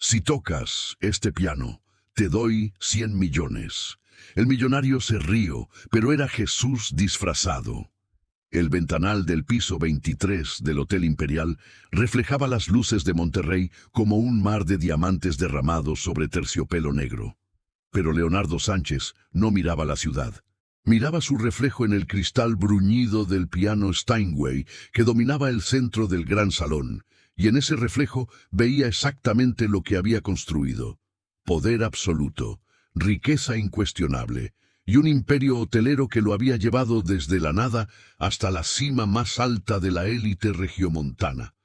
Si tocas este piano, te doy 100 millones. El millonario se rió, pero era Jesús disfrazado. El ventanal del piso 23 del Hotel Imperial reflejaba las luces de Monterrey como un mar de diamantes derramados sobre terciopelo negro. Pero Leonardo Sánchez no miraba la ciudad. Miraba su reflejo en el cristal bruñido del piano Steinway que dominaba el centro del gran salón, y en ese reflejo veía exactamente lo que había construido: poder absoluto, riqueza incuestionable, y un imperio hotelero que lo había llevado desde la nada hasta la cima más alta de la élite regiomontana.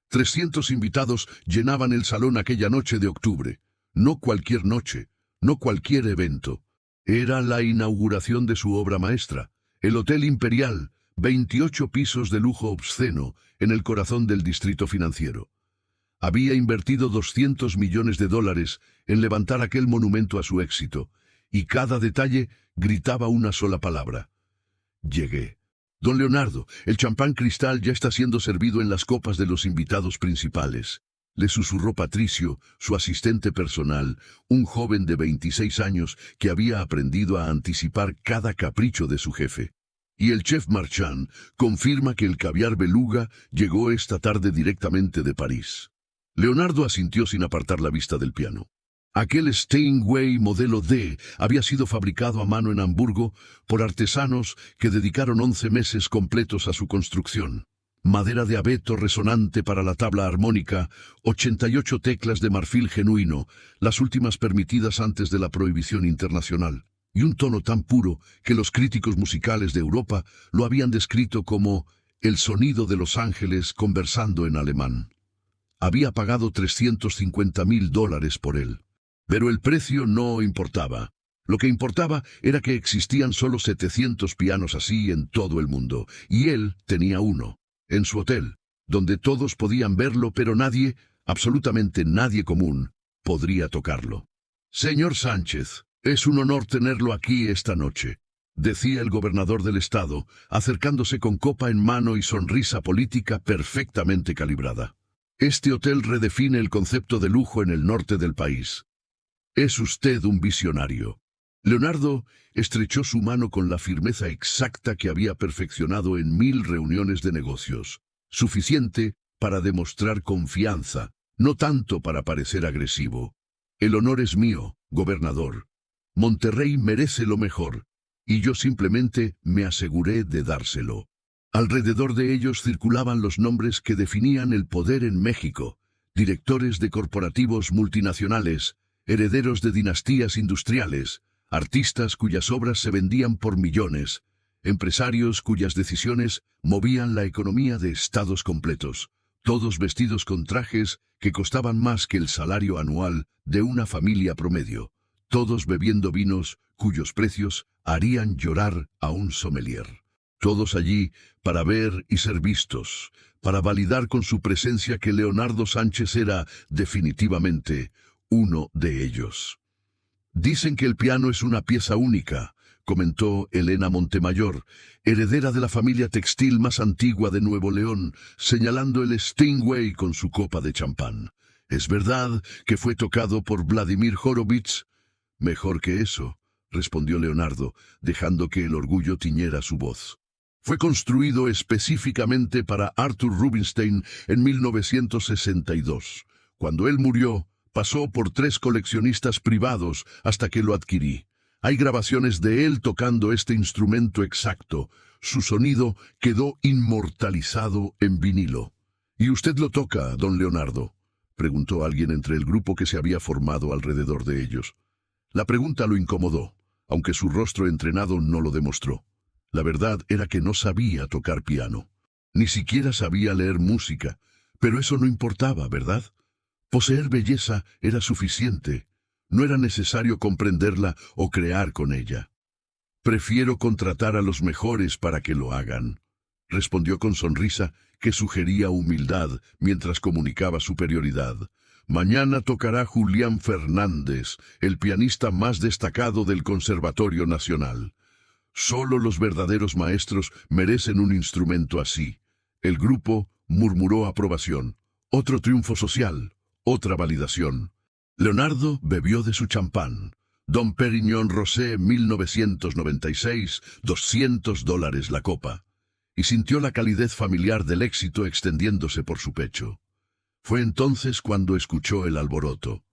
300 invitados llenaban el salón aquella noche de octubre. No cualquier noche, no cualquier evento. Era la inauguración de su obra maestra, el Hotel Imperial, 28 pisos de lujo obsceno en el corazón del distrito financiero. Había invertido $200 millones en levantar aquel monumento a su éxito, y cada detalle gritaba una sola palabra: llegué. Don Leonardo, el champán cristal ya está siendo servido en las copas de los invitados principales. Le susurró Patricio, su asistente personal, un joven de 26 años que había aprendido a anticipar cada capricho de su jefe. Y el chef Marchand confirma que el caviar beluga llegó esta tarde directamente de París. Leonardo asintió sin apartar la vista del piano. Aquel Steinway modelo D había sido fabricado a mano en Hamburgo por artesanos que dedicaron 11 meses completos a su construcción. Madera de abeto resonante para la tabla armónica, 88 teclas de marfil genuino, las últimas permitidas antes de la prohibición internacional, y un tono tan puro que los críticos musicales de Europa lo habían descrito como el sonido de Los Ángeles conversando en alemán. Había pagado $350.000 por él. Pero el precio no importaba. Lo que importaba era que existían solo 700 pianos así en todo el mundo, y él tenía uno, en su hotel, donde todos podían verlo, pero nadie, absolutamente nadie común, podría tocarlo. «Señor Sánchez, es un honor tenerlo aquí esta noche», decía el gobernador del estado, acercándose con copa en mano y sonrisa política perfectamente calibrada. «Este hotel redefine el concepto de lujo en el norte del país. Es usted un visionario». Leonardo estrechó su mano con la firmeza exacta que había perfeccionado en 1000 reuniones de negocios, suficiente para demostrar confianza, no tanto para parecer agresivo. «El honor es mío, gobernador. Monterrey merece lo mejor, y yo simplemente me aseguré de dárselo». Alrededor de ellos circulaban los nombres que definían el poder en México: directores de corporativos multinacionales, herederos de dinastías industriales, artistas cuyas obras se vendían por millones, empresarios cuyas decisiones movían la economía de estados completos, todos vestidos con trajes que costaban más que el salario anual de una familia promedio, todos bebiendo vinos cuyos precios harían llorar a un sommelier. Todos allí para ver y ser vistos, para validar con su presencia que Leonardo Sánchez era definitivamente uno de ellos. «Dicen que el piano es una pieza única», comentó Elena Montemayor, heredera de la familia textil más antigua de Nuevo León, señalando el Steinway con su copa de champán. «¿Es verdad que fue tocado por Vladimir Horowitz?» «Mejor que eso», respondió Leonardo, dejando que el orgullo tiñera su voz. «Fue construido específicamente para Arthur Rubinstein en 1962. Cuando él murió, pasó por 3 coleccionistas privados hasta que lo adquirí. Hay grabaciones de él tocando este instrumento exacto. Su sonido quedó inmortalizado en vinilo». «¿Y usted lo toca, don Leonardo?», preguntó alguien entre el grupo que se había formado alrededor de ellos. La pregunta lo incomodó, aunque su rostro entrenado no lo demostró. La verdad era que no sabía tocar piano. Ni siquiera sabía leer música, pero eso no importaba, ¿verdad? Poseer belleza era suficiente. No era necesario comprenderla o crear con ella. «Prefiero contratar a los mejores para que lo hagan», respondió con sonrisa que sugería humildad mientras comunicaba superioridad. «Mañana tocará Julián Fernández, el pianista más destacado del Conservatorio Nacional. Solo los verdaderos maestros merecen un instrumento así». El grupo murmuró aprobación. Otro triunfo social, otra validación. Leonardo bebió de su champán. Dom Pérignon Rosé 1996, $200 la copa, y sintió la calidez familiar del éxito extendiéndose por su pecho. Fue entonces cuando escuchó el alboroto.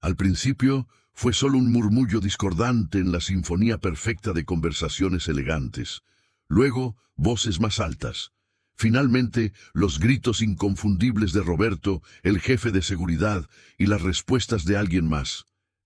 Al principio fue solo un murmullo discordante en la sinfonía perfecta de conversaciones elegantes. Luego, voces más altas. Finalmente, los gritos inconfundibles de Roberto, el jefe de seguridad, y las respuestas de alguien más.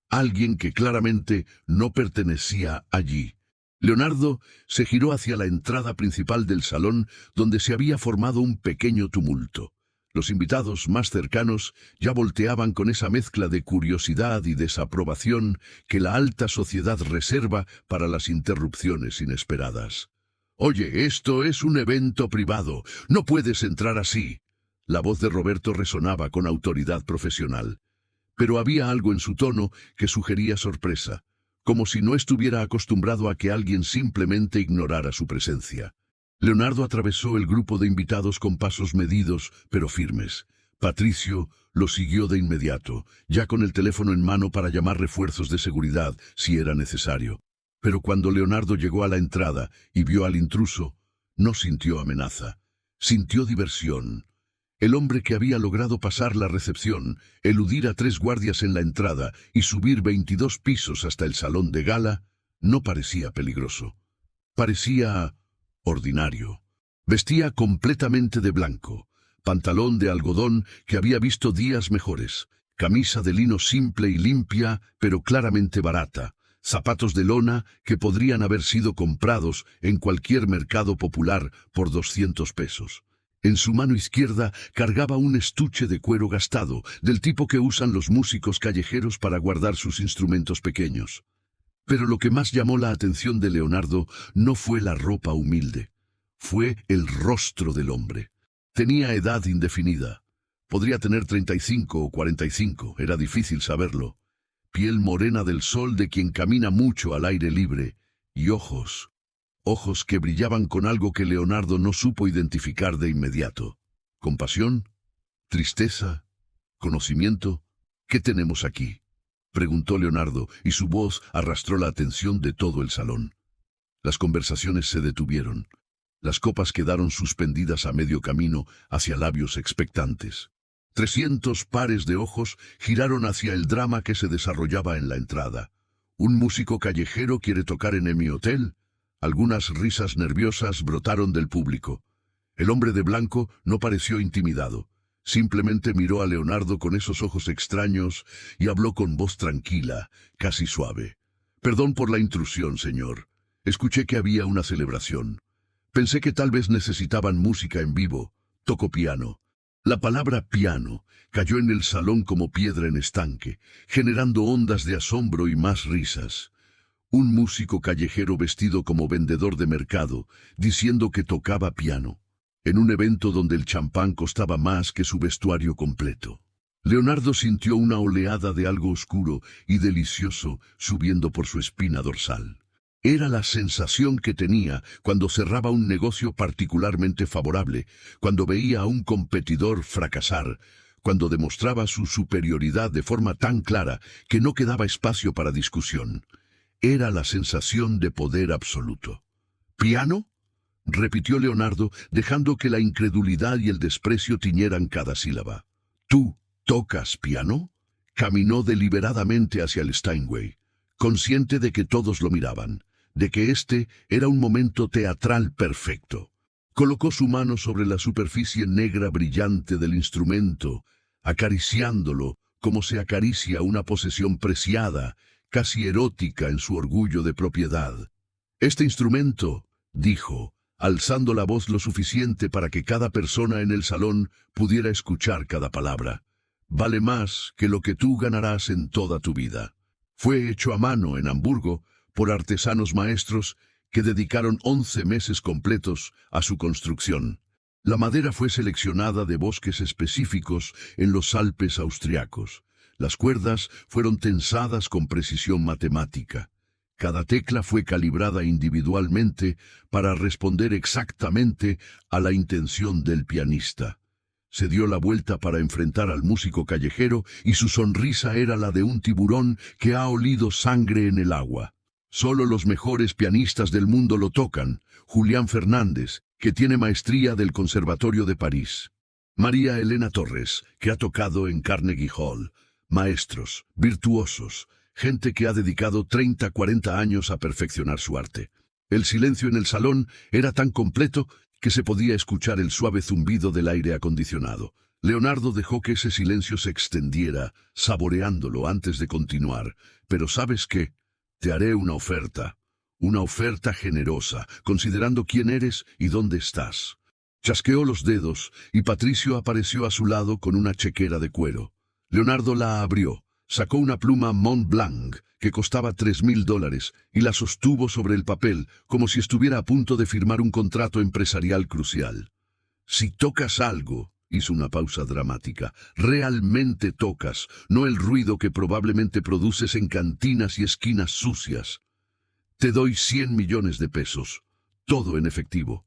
Alguien que claramente no pertenecía allí. Leonardo se giró hacia la entrada principal del salón, donde se había formado un pequeño tumulto. Los invitados más cercanos ya volteaban con esa mezcla de curiosidad y desaprobación que la alta sociedad reserva para las interrupciones inesperadas. «Oye, esto es un evento privado. No puedes entrar así». La voz de Roberto resonaba con autoridad profesional. Pero había algo en su tono que sugería sorpresa, como si no estuviera acostumbrado a que alguien simplemente ignorara su presencia. Leonardo atravesó el grupo de invitados con pasos medidos, pero firmes. Patricio lo siguió de inmediato, ya con el teléfono en mano para llamar refuerzos de seguridad si era necesario. Pero cuando Leonardo llegó a la entrada y vio al intruso, no sintió amenaza, sintió diversión. El hombre que había logrado pasar la recepción, eludir a 3 guardias en la entrada y subir 22 pisos hasta el salón de gala, no parecía peligroso. Parecía ordinario. Vestía completamente de blanco, pantalón de algodón que había visto días mejores, camisa de lino simple y limpia, pero claramente barata, zapatos de lona que podrían haber sido comprados en cualquier mercado popular por 200 pesos. En su mano izquierda cargaba un estuche de cuero gastado, del tipo que usan los músicos callejeros para guardar sus instrumentos pequeños. Pero lo que más llamó la atención de Leonardo no fue la ropa humilde, fue el rostro del hombre. Tenía edad indefinida. Podría tener 35 o 45, era difícil saberlo. Piel morena del sol de quien camina mucho al aire libre, y ojos que brillaban con algo que Leonardo no supo identificar de inmediato. ¿Compasión? ¿Tristeza? ¿Conocimiento? ¿Qué tenemos aquí?, preguntó Leonardo, y su voz arrastró la atención de todo el salón. Las conversaciones se detuvieron. Las copas quedaron suspendidas a medio camino hacia labios expectantes. 300 pares de ojos giraron hacia el drama que se desarrollaba en la entrada. ¿Un músico callejero quiere tocar en mi hotel? Algunas risas nerviosas brotaron del público. El hombre de blanco no pareció intimidado. Simplemente miró a Leonardo con esos ojos extraños y habló con voz tranquila, casi suave. «Perdón por la intrusión, señor. Escuché que había una celebración. Pensé que tal vez necesitaban música en vivo. Toco piano». La palabra piano cayó en el salón como piedra en estanque, generando ondas de asombro y más risas. Un músico callejero vestido como vendedor de mercado, diciendo que tocaba piano, en un evento donde el champán costaba más que su vestuario completo. Leonardo sintió una oleada de algo oscuro y delicioso subiendo por su espina dorsal. Era la sensación que tenía cuando cerraba un negocio particularmente favorable, cuando veía a un competidor fracasar, cuando demostraba su superioridad de forma tan clara que no quedaba espacio para discusión. Era la sensación de poder absoluto. ¿Piano?, repitió Leonardo, dejando que la incredulidad y el desprecio tiñeran cada sílaba. «¿Tú tocas piano?». Caminó deliberadamente hacia el Steinway, consciente de que todos lo miraban, de que este era un momento teatral perfecto. Colocó su mano sobre la superficie negra brillante del instrumento, acariciándolo como se acaricia una posesión preciada, casi erótica en su orgullo de propiedad. «Este instrumento», dijo, alzando la voz lo suficiente para que cada persona en el salón pudiera escuchar cada palabra, «vale más que lo que tú ganarás en toda tu vida. Fue hecho a mano en Hamburgo por artesanos maestros que dedicaron 11 meses completos a su construcción. La madera fue seleccionada de bosques específicos en los Alpes austriacos. Las cuerdas fueron tensadas con precisión matemática. Cada tecla fue calibrada individualmente para responder exactamente a la intención del pianista. Se dio la vuelta para enfrentar al músico callejero y su sonrisa era la de un tiburón que ha olido sangre en el agua. Solo los mejores pianistas del mundo lo tocan. Julián Fernández, que tiene maestría del Conservatorio de París. María Elena Torres, que ha tocado en Carnegie Hall. Maestros, virtuosos, gente que ha dedicado 30-40 años a perfeccionar su arte. El silencio en el salón era tan completo que se podía escuchar el suave zumbido del aire acondicionado. Leonardo dejó que ese silencio se extendiera, saboreándolo antes de continuar. Pero ¿sabes qué? Te haré una oferta generosa, considerando quién eres y dónde estás. Chasqueó los dedos y Patricio apareció a su lado con una chequera de cuero. Leonardo la abrió, sacó una pluma Mont Blanc que costaba $3.000 y la sostuvo sobre el papel como si estuviera a punto de firmar un contrato empresarial crucial. Si tocas algo, hizo una pausa dramática, realmente tocas, no el ruido que probablemente produces en cantinas y esquinas sucias. Te doy 100 millones de pesos, todo en efectivo.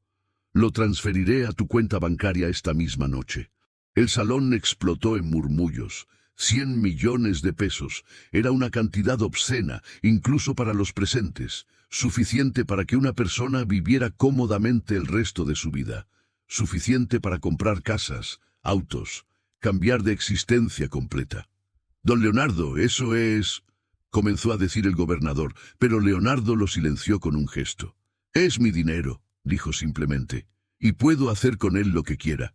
Lo transferiré a tu cuenta bancaria esta misma noche. El salón explotó en murmullos. 100 millones de pesos. Era una cantidad obscena, incluso para los presentes. Suficiente para que una persona viviera cómodamente el resto de su vida. Suficiente para comprar casas, autos, cambiar de existencia completa. Don Leonardo, eso es... comenzó a decir el gobernador, pero Leonardo lo silenció con un gesto. Es mi dinero, dijo simplemente, y puedo hacer con él lo que quiera.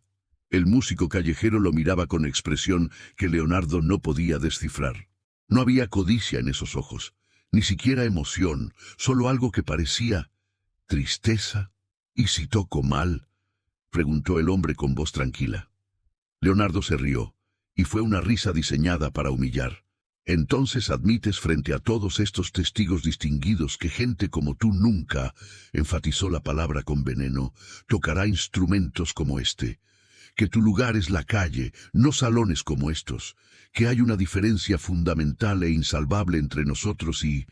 El músico callejero lo miraba con expresión que Leonardo no podía descifrar. No había codicia en esos ojos, ni siquiera emoción, solo algo que parecía tristeza. ¿Y si toco mal?, preguntó el hombre con voz tranquila. Leonardo se rió, y fue una risa diseñada para humillar. Entonces admites frente a todos estos testigos distinguidos que gente como tú nunca, enfatizó la palabra con veneno, tocará instrumentos como este. Que tu lugar es la calle, no salones como estos, que hay una diferencia fundamental e insalvable entre nosotros y,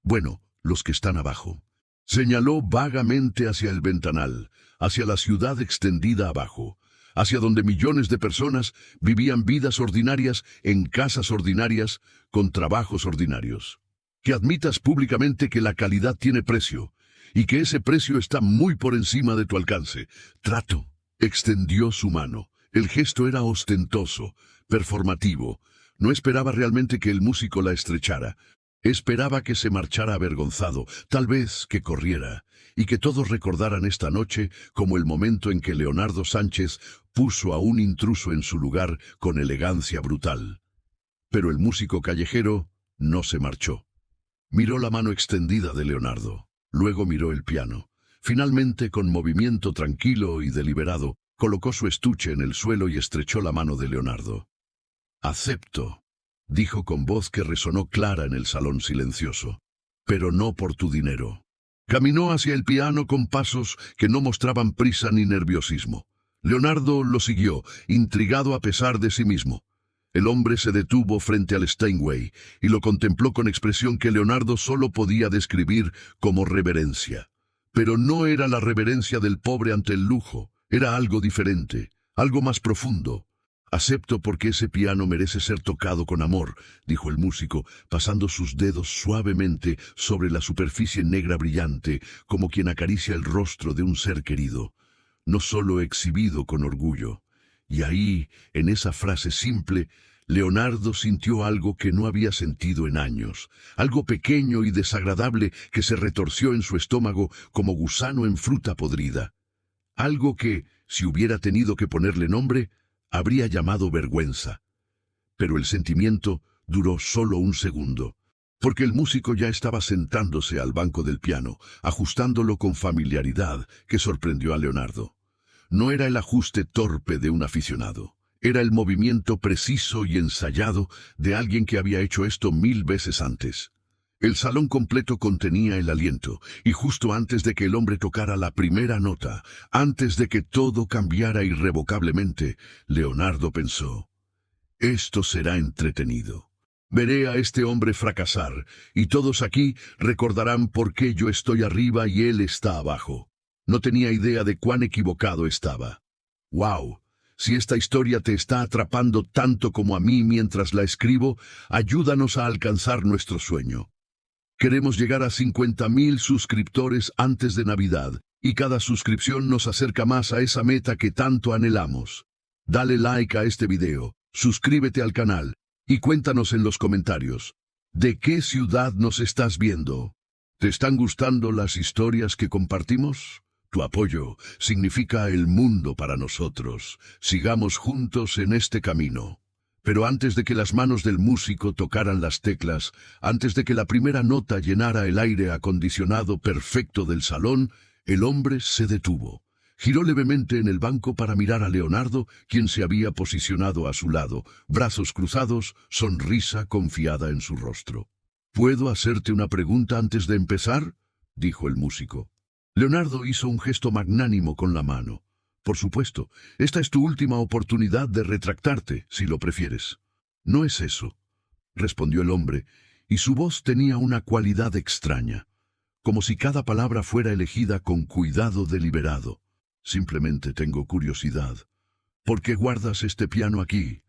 bueno, los que están abajo. Señaló vagamente hacia el ventanal, hacia la ciudad extendida abajo, hacia donde millones de personas vivían vidas ordinarias en casas ordinarias, con trabajos ordinarios. Que admitas públicamente que la calidad tiene precio, y que ese precio está muy por encima de tu alcance. Trato. Extendió su mano. El gesto era ostentoso, performativo. No esperaba realmente que el músico la estrechara. Esperaba que se marchara avergonzado, tal vez que corriera, y que todos recordaran esta noche como el momento en que Leonardo Sánchez puso a un intruso en su lugar con elegancia brutal. Pero el músico callejero no se marchó. Miró la mano extendida de Leonardo, luego miró el piano. Finalmente, con movimiento tranquilo y deliberado, colocó su estuche en el suelo y estrechó la mano de Leonardo. «Acepto», dijo con voz que resonó clara en el salón silencioso, «pero no por tu dinero». Caminó hacia el piano con pasos que no mostraban prisa ni nerviosismo. Leonardo lo siguió, intrigado a pesar de sí mismo. El hombre se detuvo frente al Steinway y lo contempló con expresión que Leonardo solo podía describir como reverencia. Pero no era la reverencia del pobre ante el lujo, era algo diferente, algo más profundo. «Acepto porque ese piano merece ser tocado con amor», dijo el músico, pasando sus dedos suavemente sobre la superficie negra brillante, como quien acaricia el rostro de un ser querido, no solo exhibido con orgullo. Y ahí, en esa frase simple, Leonardo sintió algo que no había sentido en años, algo pequeño y desagradable que se retorció en su estómago como gusano en fruta podrida. Algo que, si hubiera tenido que ponerle nombre, habría llamado vergüenza. Pero el sentimiento duró solo un segundo, porque el músico ya estaba sentándose al banco del piano, ajustándolo con familiaridad que sorprendió a Leonardo. No era el ajuste torpe de un aficionado. Era el movimiento preciso y ensayado de alguien que había hecho esto 1000 veces antes. El salón completo contenía el aliento, y justo antes de que el hombre tocara la primera nota, antes de que todo cambiara irrevocablemente, Leonardo pensó: «Esto será entretenido. Veré a este hombre fracasar, y todos aquí recordarán por qué yo estoy arriba y él está abajo». No tenía idea de cuán equivocado estaba. «¡Wow!», Si esta historia te está atrapando tanto como a mí mientras la escribo, ayúdanos a alcanzar nuestro sueño. Queremos llegar a 50,000 suscriptores antes de Navidad, y cada suscripción nos acerca más a esa meta que tanto anhelamos. Dale like a este video, suscríbete al canal, y cuéntanos en los comentarios, ¿de qué ciudad nos estás viendo? ¿Te están gustando las historias que compartimos? Tu apoyo significa el mundo para nosotros. Sigamos juntos en este camino. Pero antes de que las manos del músico tocaran las teclas, antes de que la primera nota llenara el aire acondicionado perfecto del salón, el hombre se detuvo. Giró levemente en el banco para mirar a Leonardo, quien se había posicionado a su lado, brazos cruzados, sonrisa confiada en su rostro. «¿Puedo hacerte una pregunta antes de empezar?», dijo el músico. Leonardo hizo un gesto magnánimo con la mano. «Por supuesto, esta es tu última oportunidad de retractarte, si lo prefieres». «No es eso», respondió el hombre, y su voz tenía una cualidad extraña, como si cada palabra fuera elegida con cuidado deliberado. «Simplemente tengo curiosidad. ¿Por qué guardas este piano aquí?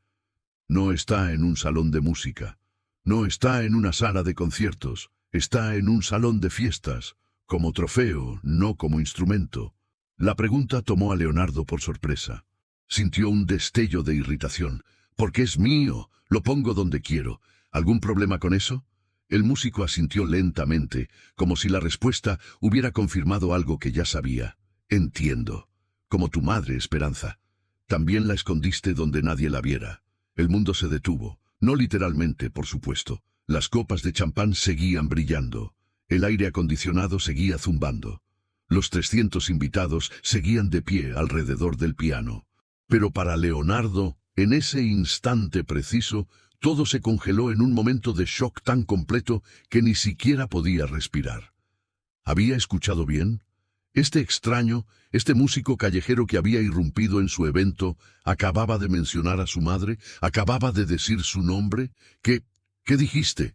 No está en un salón de música. No está en una sala de conciertos. Está en un salón de fiestas, como trofeo, no como instrumento». La pregunta tomó a Leonardo por sorpresa. Sintió un destello de irritación. «Porque es mío, lo pongo donde quiero. ¿Algún problema con eso?». El músico asintió lentamente, como si la respuesta hubiera confirmado algo que ya sabía. «Entiendo. Como tu madre, Esperanza. También la escondiste donde nadie la viera». El mundo se detuvo. No literalmente, por supuesto. Las copas de champán seguían brillando. El aire acondicionado seguía zumbando. Los 300 invitados seguían de pie alrededor del piano. Pero para Leonardo, en ese instante preciso, todo se congeló en un momento de shock tan completo que ni siquiera podía respirar. ¿Había escuchado bien? Este extraño, este músico callejero que había irrumpido en su evento, acababa de mencionar a su madre, acababa de decir su nombre. ¿Qué dijiste?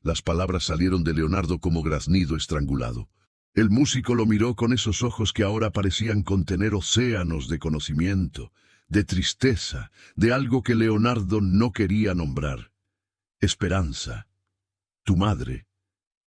Las palabras salieron de Leonardo como graznido estrangulado. El músico lo miró con esos ojos que ahora parecían contener océanos de conocimiento, de tristeza, de algo que Leonardo no quería nombrar. «Esperanza, tu madre,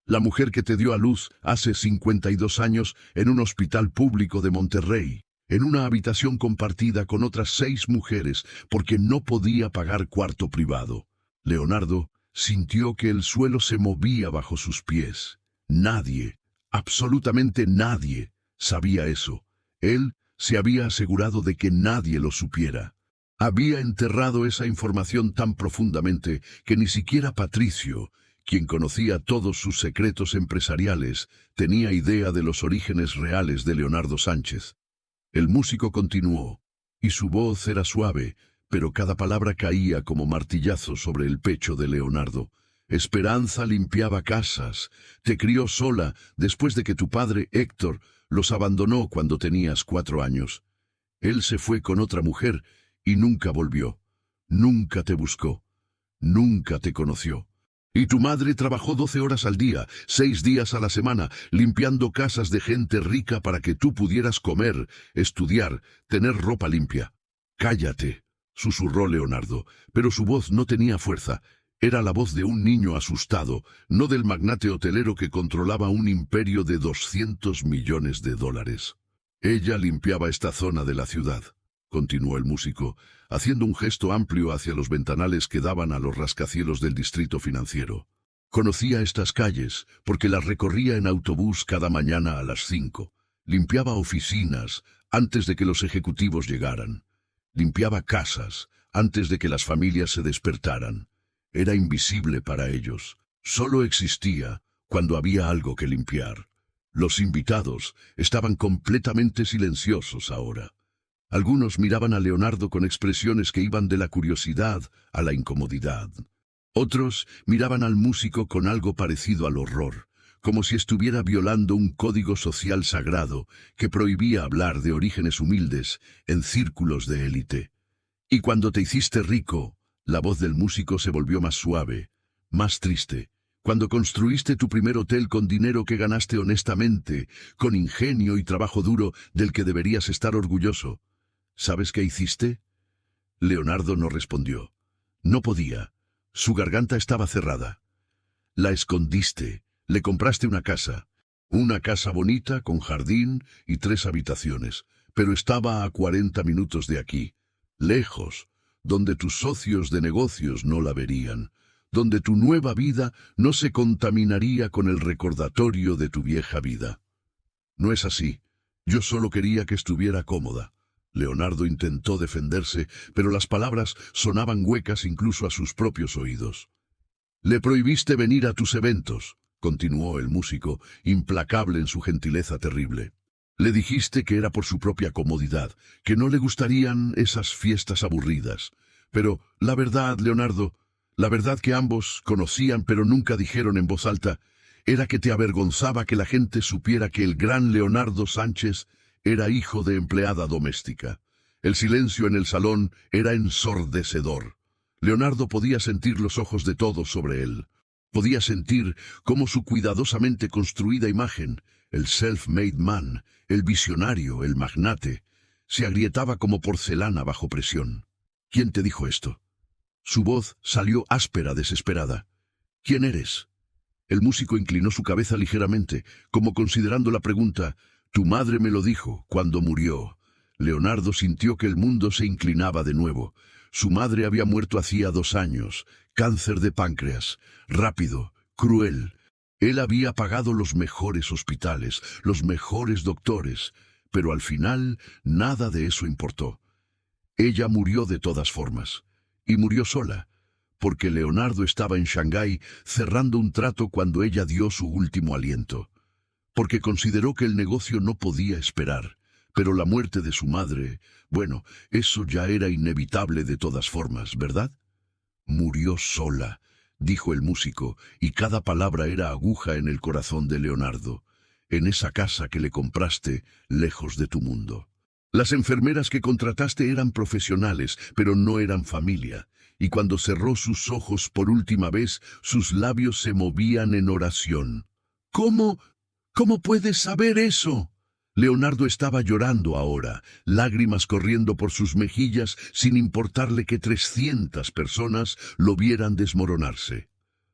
la mujer que te dio a luz hace 52 años en un hospital público de Monterrey, en una habitación compartida con otras 6 mujeres porque no podía pagar cuarto privado». Leonardo sintió que el suelo se movía bajo sus pies. Nadie, absolutamente nadie, sabía eso. Él se había asegurado de que nadie lo supiera. Había enterrado esa información tan profundamente que ni siquiera Patricio, quien conocía todos sus secretos empresariales, tenía idea de los orígenes reales de Leonardo Sánchez. El músico continuó, y su voz era suave, pero cada palabra caía como martillazos sobre el pecho de Leonardo. «Esperanza limpiaba casas, te crió sola después de que tu padre, Héctor, los abandonó cuando tenías 4 años. Él se fue con otra mujer y nunca volvió. Nunca te buscó. Nunca te conoció. Y tu madre trabajó 12 horas al día, 6 días a la semana, limpiando casas de gente rica para que tú pudieras comer, estudiar, tener ropa limpia». «Cállate», susurró Leonardo, pero su voz no tenía fuerza. Era la voz de un niño asustado, no del magnate hotelero que controlaba un imperio de 200 millones de dólares. «Ella limpiaba esta zona de la ciudad», continuó el músico, haciendo un gesto amplio hacia los ventanales que daban a los rascacielos del distrito financiero. «Conocía estas calles porque las recorría en autobús cada mañana a las 5. Limpiaba oficinas antes de que los ejecutivos llegaran. Limpiaba casas antes de que las familias se despertaran. Era invisible para ellos. Solo existía cuando había algo que limpiar. Los invitados estaban completamente silenciosos ahora. Algunos miraban a Leonardo con expresiones que iban de la curiosidad a la incomodidad. Otros miraban al músico con algo parecido al horror, como si estuviera violando un código social sagrado que prohibía hablar de orígenes humildes en círculos de élite. «Y cuando te hiciste rico», la voz del músico se volvió más suave, más triste. «Cuando construiste tu primer hotel con dinero que ganaste honestamente, con ingenio y trabajo duro del que deberías estar orgulloso. ¿Sabes qué hiciste? Leonardo no respondió. No podía. Su garganta estaba cerrada. La escondiste. Le compraste una casa. Una casa bonita, con jardín y 3 habitaciones. Pero estaba a 40 minutos de aquí. Lejos, donde tus socios de negocios no la verían. Donde tu nueva vida no se contaminaría con el recordatorio de tu vieja vida. No es así. Yo solo quería que estuviera cómoda. Leonardo intentó defenderse, pero las palabras sonaban huecas incluso a sus propios oídos. Le prohibiste venir a tus eventos, continuó el músico, implacable en su gentileza terrible. Le dijiste que era por su propia comodidad, que no le gustarían esas fiestas aburridas. Pero la verdad, Leonardo, la verdad que ambos conocían pero nunca dijeron en voz alta, era que te avergonzaba que la gente supiera que el gran Leonardo Sánchez era hijo de empleada doméstica. El silencio en el salón era ensordecedor. Leonardo podía sentir los ojos de todos sobre él. Podía sentir cómo su cuidadosamente construida imagen, el self-made man, el visionario, el magnate, se agrietaba como porcelana bajo presión. ¿Quién te dijo esto? Su voz salió áspera, desesperada. ¿Quién eres? El músico inclinó su cabeza ligeramente, como considerando la pregunta. Tu madre me lo dijo cuando murió. Leonardo sintió que el mundo se inclinaba de nuevo. Su madre había muerto hacía 2 años, cáncer de páncreas, rápido, cruel. Él había pagado los mejores hospitales, los mejores doctores, pero al final nada de eso importó. Ella murió de todas formas, y murió sola, porque Leonardo estaba en Shanghái cerrando un trato cuando ella dio su último aliento. Porque consideró que el negocio no podía esperar, pero la muerte de su madre, bueno, eso ya era inevitable de todas formas, ¿verdad? Murió sola, dijo el músico, y cada palabra era aguja en el corazón de Leonardo, en esa casa que le compraste lejos de tu mundo. Las enfermeras que contrataste eran profesionales, pero no eran familia, y cuando cerró sus ojos por última vez, sus labios se movían en oración. ¿Cómo puedes saber eso? Leonardo estaba llorando ahora, lágrimas corriendo por sus mejillas sin importarle que 300 personas lo vieran desmoronarse.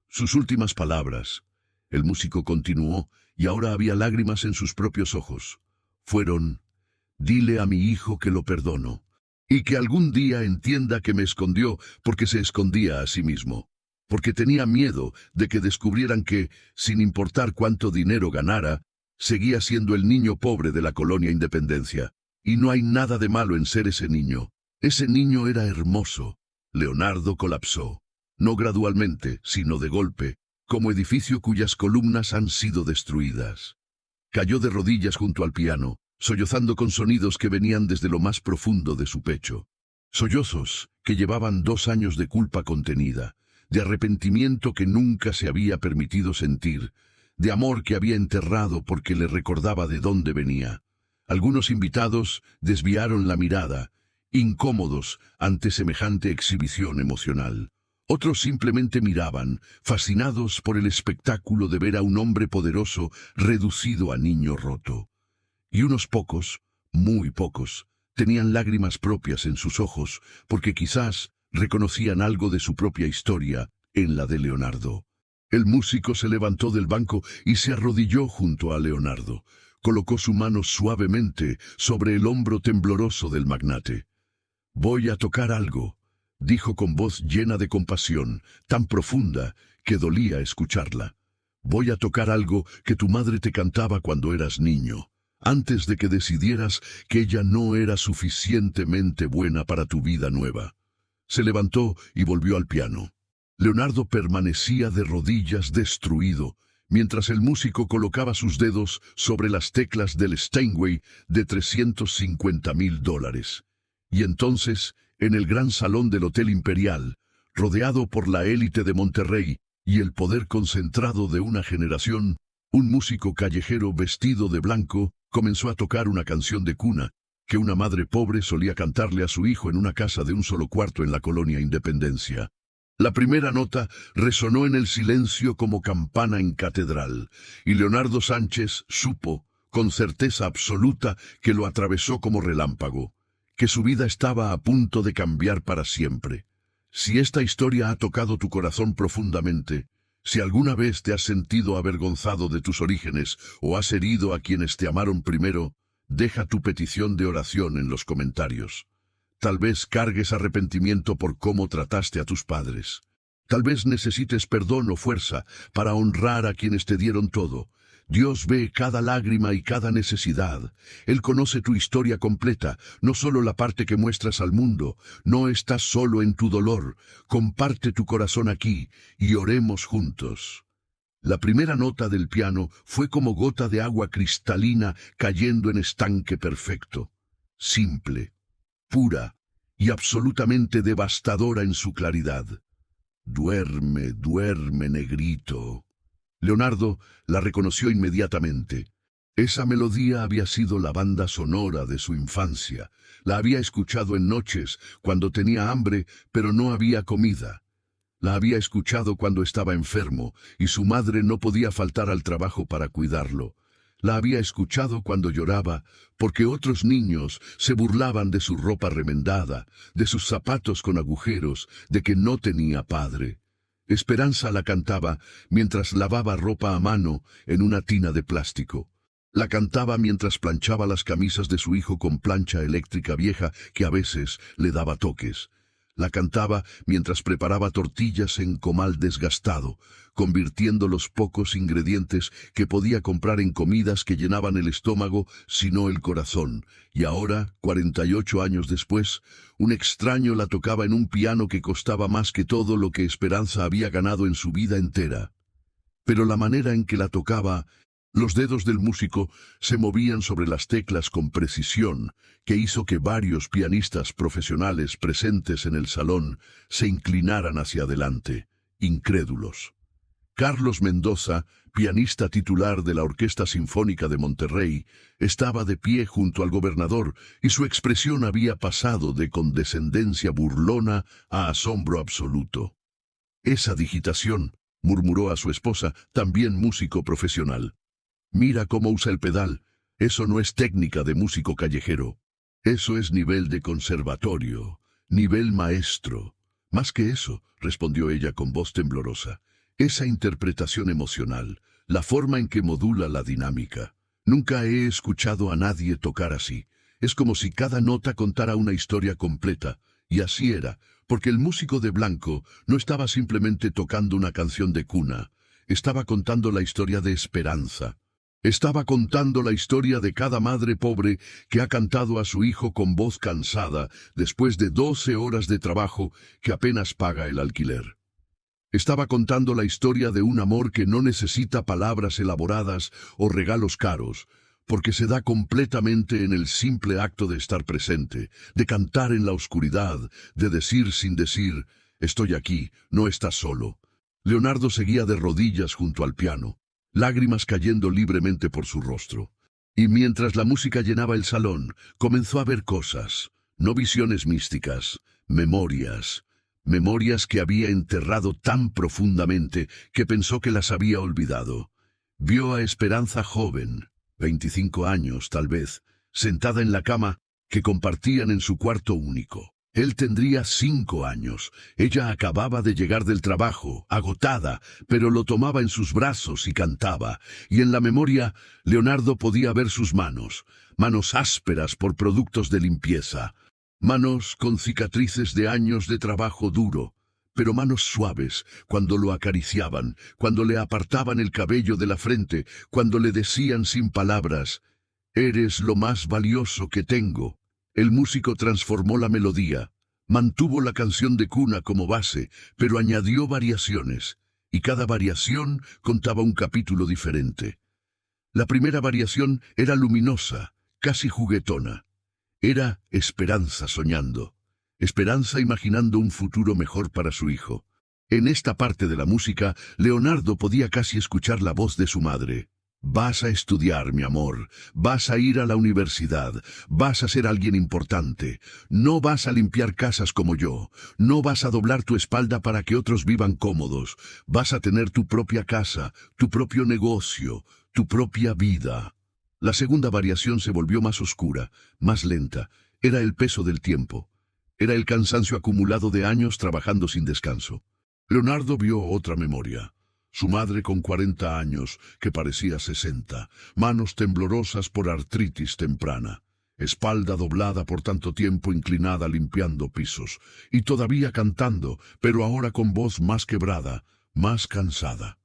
Sus últimas palabras, el músico continuó, y ahora había lágrimas en sus propios ojos, fueron: dile a mi hijo que lo perdono, y que algún día entienda que me escondió porque se escondía a sí mismo, porque tenía miedo de que descubrieran que, sin importar cuánto dinero ganara, seguía siendo el niño pobre de la colonia Independencia. Y no hay nada de malo en ser ese niño. Ese niño era hermoso. Leonardo colapsó, no gradualmente, sino de golpe, como edificio cuyas columnas han sido destruidas. Cayó de rodillas junto al piano, sollozando con sonidos que venían desde lo más profundo de su pecho. Sollozos que llevaban 2 años de culpa contenida, de arrepentimiento que nunca se había permitido sentir, de amor que había enterrado porque le recordaba de dónde venía. Algunos invitados desviaron la mirada, incómodos ante semejante exhibición emocional. Otros simplemente miraban, fascinados por el espectáculo de ver a un hombre poderoso reducido a niño roto. Y unos pocos, muy pocos, tenían lágrimas propias en sus ojos, porque quizás reconocían algo de su propia historia en la de Leonardo. El músico se levantó del banco y se arrodilló junto a Leonardo. Colocó su mano suavemente sobre el hombro tembloroso del magnate. «Voy a tocar algo», dijo con voz llena de compasión, tan profunda que dolía escucharla. «Voy a tocar algo que tu madre te cantaba cuando eras niño, antes de que decidieras que ella no era suficientemente buena para tu vida nueva». Se levantó y volvió al piano. Leonardo permanecía de rodillas destruido, mientras el músico colocaba sus dedos sobre las teclas del Steinway de $350,000. Y entonces, en el gran salón del Hotel Imperial, rodeado por la élite de Monterrey y el poder concentrado de una generación, un músico callejero vestido de blanco comenzó a tocar una canción de cuna que una madre pobre solía cantarle a su hijo en una casa de un solo cuarto en la colonia Independencia. La primera nota resonó en el silencio como campana en catedral, y Leonardo Sánchez supo, con certeza absoluta, que lo atravesó como relámpago, que su vida estaba a punto de cambiar para siempre. Si esta historia ha tocado tu corazón profundamente, si alguna vez te has sentido avergonzado de tus orígenes o has herido a quienes te amaron primero, deja tu petición de oración en los comentarios. Tal vez cargues arrepentimiento por cómo trataste a tus padres. Tal vez necesites perdón o fuerza para honrar a quienes te dieron todo. Dios ve cada lágrima y cada necesidad. Él conoce tu historia completa, no solo la parte que muestras al mundo. No estás solo en tu dolor. Comparte tu corazón aquí y oremos juntos. La primera nota del piano fue como gota de agua cristalina cayendo en estanque perfecto. Simple, pura y absolutamente devastadora en su claridad. Duerme, duerme, negrito. Leonardo la reconoció inmediatamente. Esa melodía había sido la banda sonora de su infancia. La había escuchado en noches, cuando tenía hambre, pero no había comida. La había escuchado cuando estaba enfermo, y su madre no podía faltar al trabajo para cuidarlo. La había escuchado cuando lloraba, porque otros niños se burlaban de su ropa remendada, de sus zapatos con agujeros, de que no tenía padre. Esperanza la cantaba mientras lavaba ropa a mano en una tina de plástico. La cantaba mientras planchaba las camisas de su hijo con plancha eléctrica vieja que a veces le daba toques. La cantaba mientras preparaba tortillas en comal desgastado, convirtiendo los pocos ingredientes que podía comprar en comidas que llenaban el estómago, sino el corazón. Y ahora, 48 años después, un extraño la tocaba en un piano que costaba más que todo lo que Esperanza había ganado en su vida entera. Pero la manera en que la tocaba, los dedos del músico se movían sobre las teclas con precisión, que hizo que varios pianistas profesionales presentes en el salón se inclinaran hacia adelante, incrédulos. Carlos Mendoza, pianista titular de la Orquesta Sinfónica de Monterrey, estaba de pie junto al gobernador y su expresión había pasado de condescendencia burlona a asombro absoluto. «Esa digitación», murmuró a su esposa, también músico profesional. «Mira cómo usa el pedal. Eso no es técnica de músico callejero. Eso es nivel de conservatorio, nivel maestro». «Más que eso», respondió ella con voz temblorosa. «Esa interpretación emocional, la forma en que modula la dinámica. Nunca he escuchado a nadie tocar así. Es como si cada nota contara una historia completa». Y así era, porque el músico de blanco no estaba simplemente tocando una canción de cuna. Estaba contando la historia de Esperanza. Estaba contando la historia de cada madre pobre que ha cantado a su hijo con voz cansada después de 12 horas de trabajo que apenas paga el alquiler. Estaba contando la historia de un amor que no necesita palabras elaboradas o regalos caros, porque se da completamente en el simple acto de estar presente, de cantar en la oscuridad, de decir sin decir, «Estoy aquí, no estás solo». Leonardo seguía de rodillas junto al piano, lágrimas cayendo libremente por su rostro. Y mientras la música llenaba el salón, comenzó a ver cosas, no visiones místicas, memorias que había enterrado tan profundamente que pensó que las había olvidado. Vio a Esperanza joven, 25 años tal vez, sentada en la cama que compartían en su cuarto único. Él tendría 5 años. Ella acababa de llegar del trabajo, agotada, pero lo tomaba en sus brazos y cantaba. Y en la memoria, Leonardo podía ver sus manos, manos ásperas por productos de limpieza, manos con cicatrices de años de trabajo duro, pero manos suaves cuando lo acariciaban, cuando le apartaban el cabello de la frente, cuando le decían sin palabras, «Eres lo más valioso que tengo». El músico transformó la melodía, mantuvo la canción de cuna como base, pero añadió variaciones, y cada variación contaba un capítulo diferente. La primera variación era luminosa, casi juguetona. Era Esperanza soñando, Esperanza imaginando un futuro mejor para su hijo. En esta parte de la música, Leonardo podía casi escuchar la voz de su madre. «Vas a estudiar, mi amor, vas a ir a la universidad, vas a ser alguien importante, no vas a limpiar casas como yo, no vas a doblar tu espalda para que otros vivan cómodos, vas a tener tu propia casa, tu propio negocio, tu propia vida». La segunda variación se volvió más oscura, más lenta. Era el peso del tiempo. Era el cansancio acumulado de años trabajando sin descanso. Leonardo vio otra memoria. Su madre con 40 años, que parecía 60, manos temblorosas por artritis temprana, espalda doblada por tanto tiempo inclinada limpiando pisos, y todavía cantando, pero ahora con voz más quebrada, más cansada.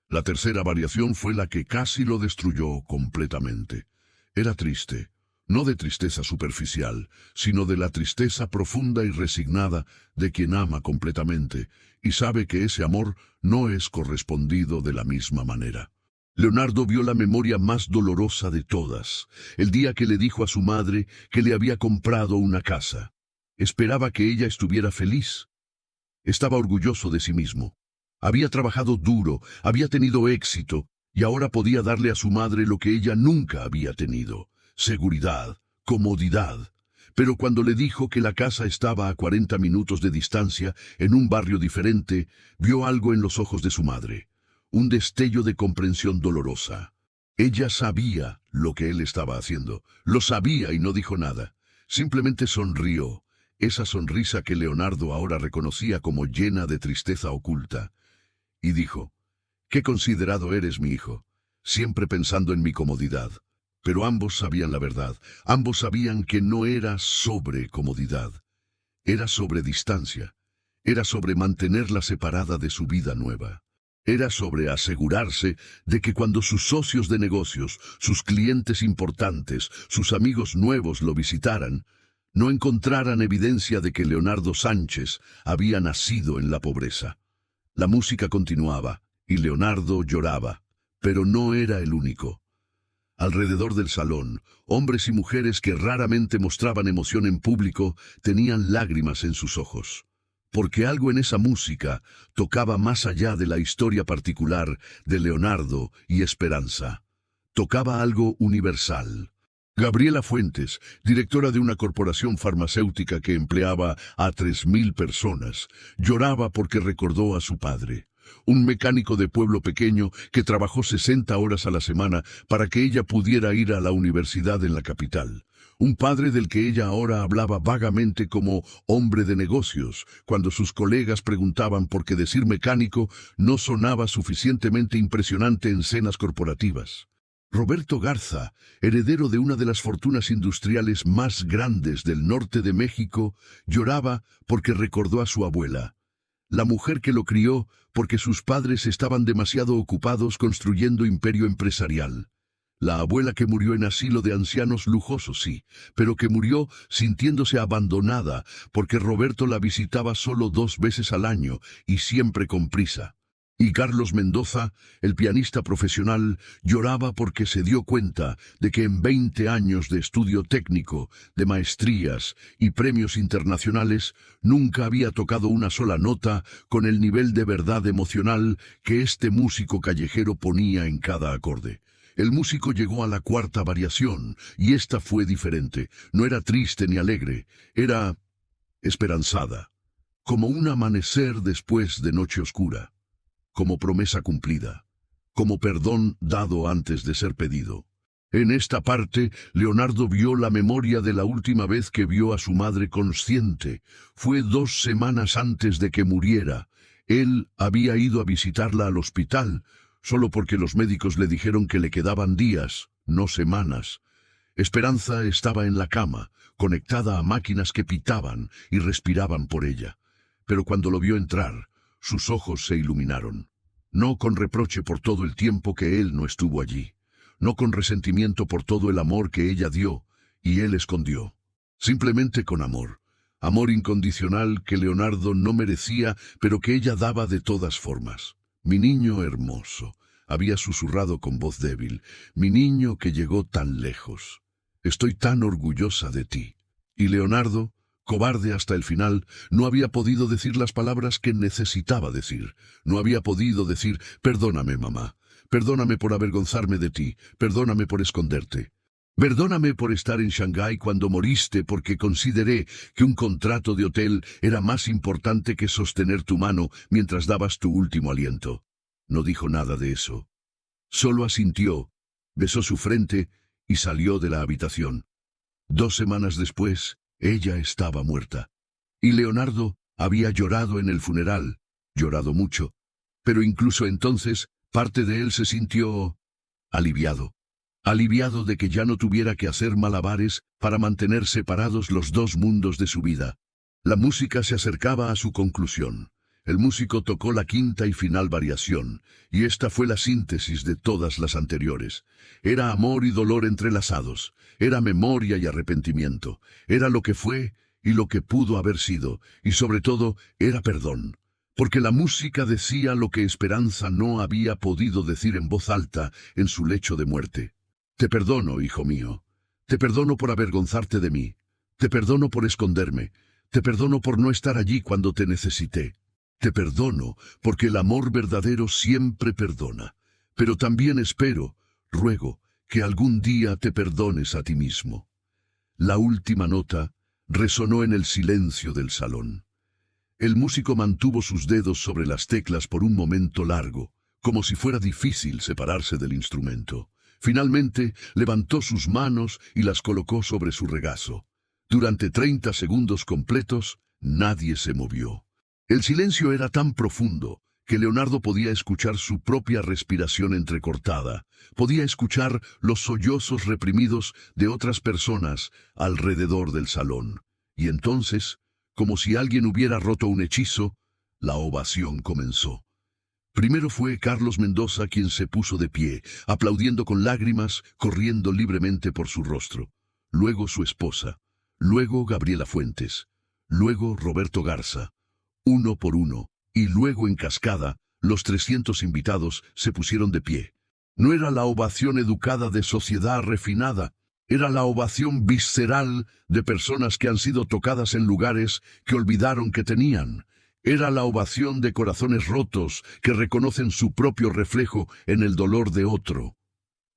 La tercera variación fue la que casi lo destruyó completamente. Era triste, no de tristeza superficial, sino de la tristeza profunda y resignada de quien ama completamente, y sabe que ese amor no es correspondido de la misma manera. Leonardo vio la memoria más dolorosa de todas, el día que le dijo a su madre que le había comprado una casa. Esperaba que ella estuviera feliz. Estaba orgulloso de sí mismo. Había trabajado duro, había tenido éxito, y ahora podía darle a su madre lo que ella nunca había tenido: seguridad, comodidad. Pero cuando le dijo que la casa estaba a 40 minutos de distancia, en un barrio diferente, vio algo en los ojos de su madre, un destello de comprensión dolorosa. Ella sabía lo que él estaba haciendo, lo sabía y no dijo nada. Simplemente sonrió, esa sonrisa que Leonardo ahora reconocía como llena de tristeza oculta, y dijo: «Qué considerado eres, mi hijo, siempre pensando en mi comodidad». Pero ambos sabían la verdad, ambos sabían que no era sobre comodidad, era sobre distancia, era sobre mantenerla separada de su vida nueva. Era sobre asegurarse de que cuando sus socios de negocios, sus clientes importantes, sus amigos nuevos lo visitaran, no encontraran evidencia de que Leonardo Sánchez había nacido en la pobreza. La música continuaba, y Leonardo lloraba, pero no era el único. Alrededor del salón, hombres y mujeres que raramente mostraban emoción en público tenían lágrimas en sus ojos, porque algo en esa música tocaba más allá de la historia particular de Leonardo y Esperanza. Tocaba algo universal. Gabriela Fuentes, directora de una corporación farmacéutica que empleaba a 3.000 personas, lloraba porque recordó a su padre, un mecánico de pueblo pequeño que trabajó 60 horas a la semana para que ella pudiera ir a la universidad en la capital. Un padre del que ella ahora hablaba vagamente como hombre de negocios, cuando sus colegas preguntaban por qué decir mecánico no sonaba suficientemente impresionante en cenas corporativas. Roberto Garza, heredero de una de las fortunas industriales más grandes del norte de México, lloraba porque recordó a su abuela, la mujer que lo crió porque sus padres estaban demasiado ocupados construyendo imperio empresarial. La abuela que murió en asilo de ancianos lujoso, sí, pero que murió sintiéndose abandonada porque Roberto la visitaba solo 2 veces al año y siempre con prisa. Y Carlos Mendoza, el pianista profesional, lloraba porque se dio cuenta de que en 20 años de estudio técnico, de maestrías y premios internacionales, nunca había tocado una sola nota con el nivel de verdad emocional que este músico callejero ponía en cada acorde. El músico llegó a la 4ª variación, y esta fue diferente. No era triste ni alegre, era esperanzada, como un amanecer después de noche oscura, como promesa cumplida, como perdón dado antes de ser pedido. En esta parte, Leonardo vio la memoria de la última vez que vio a su madre consciente. Fue 2 semanas antes de que muriera. Él había ido a visitarla al hospital, solo porque los médicos le dijeron que le quedaban días, no semanas. Esperanza estaba en la cama, conectada a máquinas que pitaban y respiraban por ella. Pero cuando lo vio entrar, sus ojos se iluminaron. No con reproche por todo el tiempo que él no estuvo allí, no con resentimiento por todo el amor que ella dio y él escondió. Simplemente con amor. Amor incondicional que Leonardo no merecía, pero que ella daba de todas formas. «Mi niño hermoso», había susurrado con voz débil, «mi niño que llegó tan lejos. Estoy tan orgullosa de ti». Y Leonardo, cobarde hasta el final, no había podido decir las palabras que necesitaba decir. No había podido decir: «Perdóname, mamá. Perdóname por avergonzarme de ti. Perdóname por esconderte. Perdóname por estar en Shanghái cuando moriste porque consideré que un contrato de hotel era más importante que sostener tu mano mientras dabas tu último aliento». No dijo nada de eso. Solo asintió, besó su frente y salió de la habitación. 2 semanas después, Ella estaba muerta. Y Leonardo había llorado en el funeral, llorado mucho, pero incluso entonces parte de él se sintió aliviado. Aliviado de que ya no tuviera que hacer malabares para mantener separados los dos mundos de su vida. La música se acercaba a su conclusión. El músico tocó la quinta y final variación, y esta fue la síntesis de todas las anteriores. Era amor y dolor entrelazados, era memoria y arrepentimiento, era lo que fue y lo que pudo haber sido, y sobre todo era perdón. Porque la música decía lo que Esperanza no había podido decir en voz alta en su lecho de muerte. Te perdono, hijo mío. Te perdono por avergonzarte de mí. Te perdono por esconderme. Te perdono por no estar allí cuando te necesité. Te perdono porque el amor verdadero siempre perdona. Pero también espero, ruego, que algún día te perdones a ti mismo. La última nota resonó en el silencio del salón. El músico mantuvo sus dedos sobre las teclas por un momento largo, como si fuera difícil separarse del instrumento. Finalmente, levantó sus manos y las colocó sobre su regazo. Durante 30 segundos completos, nadie se movió. El silencio era tan profundo que Leonardo podía escuchar su propia respiración entrecortada, podía escuchar los sollozos reprimidos de otras personas alrededor del salón. Y entonces, como si alguien hubiera roto un hechizo, la ovación comenzó. Primero fue Carlos Mendoza quien se puso de pie, aplaudiendo con lágrimas corriendo libremente por su rostro. Luego su esposa, luego Gabriela Fuentes, luego Roberto Garza. Uno por uno, y luego en cascada, los 300 invitados se pusieron de pie. No era la ovación educada de sociedad refinada, era la ovación visceral de personas que han sido tocadas en lugares que olvidaron que tenían. Era la ovación de corazones rotos que reconocen su propio reflejo en el dolor de otro.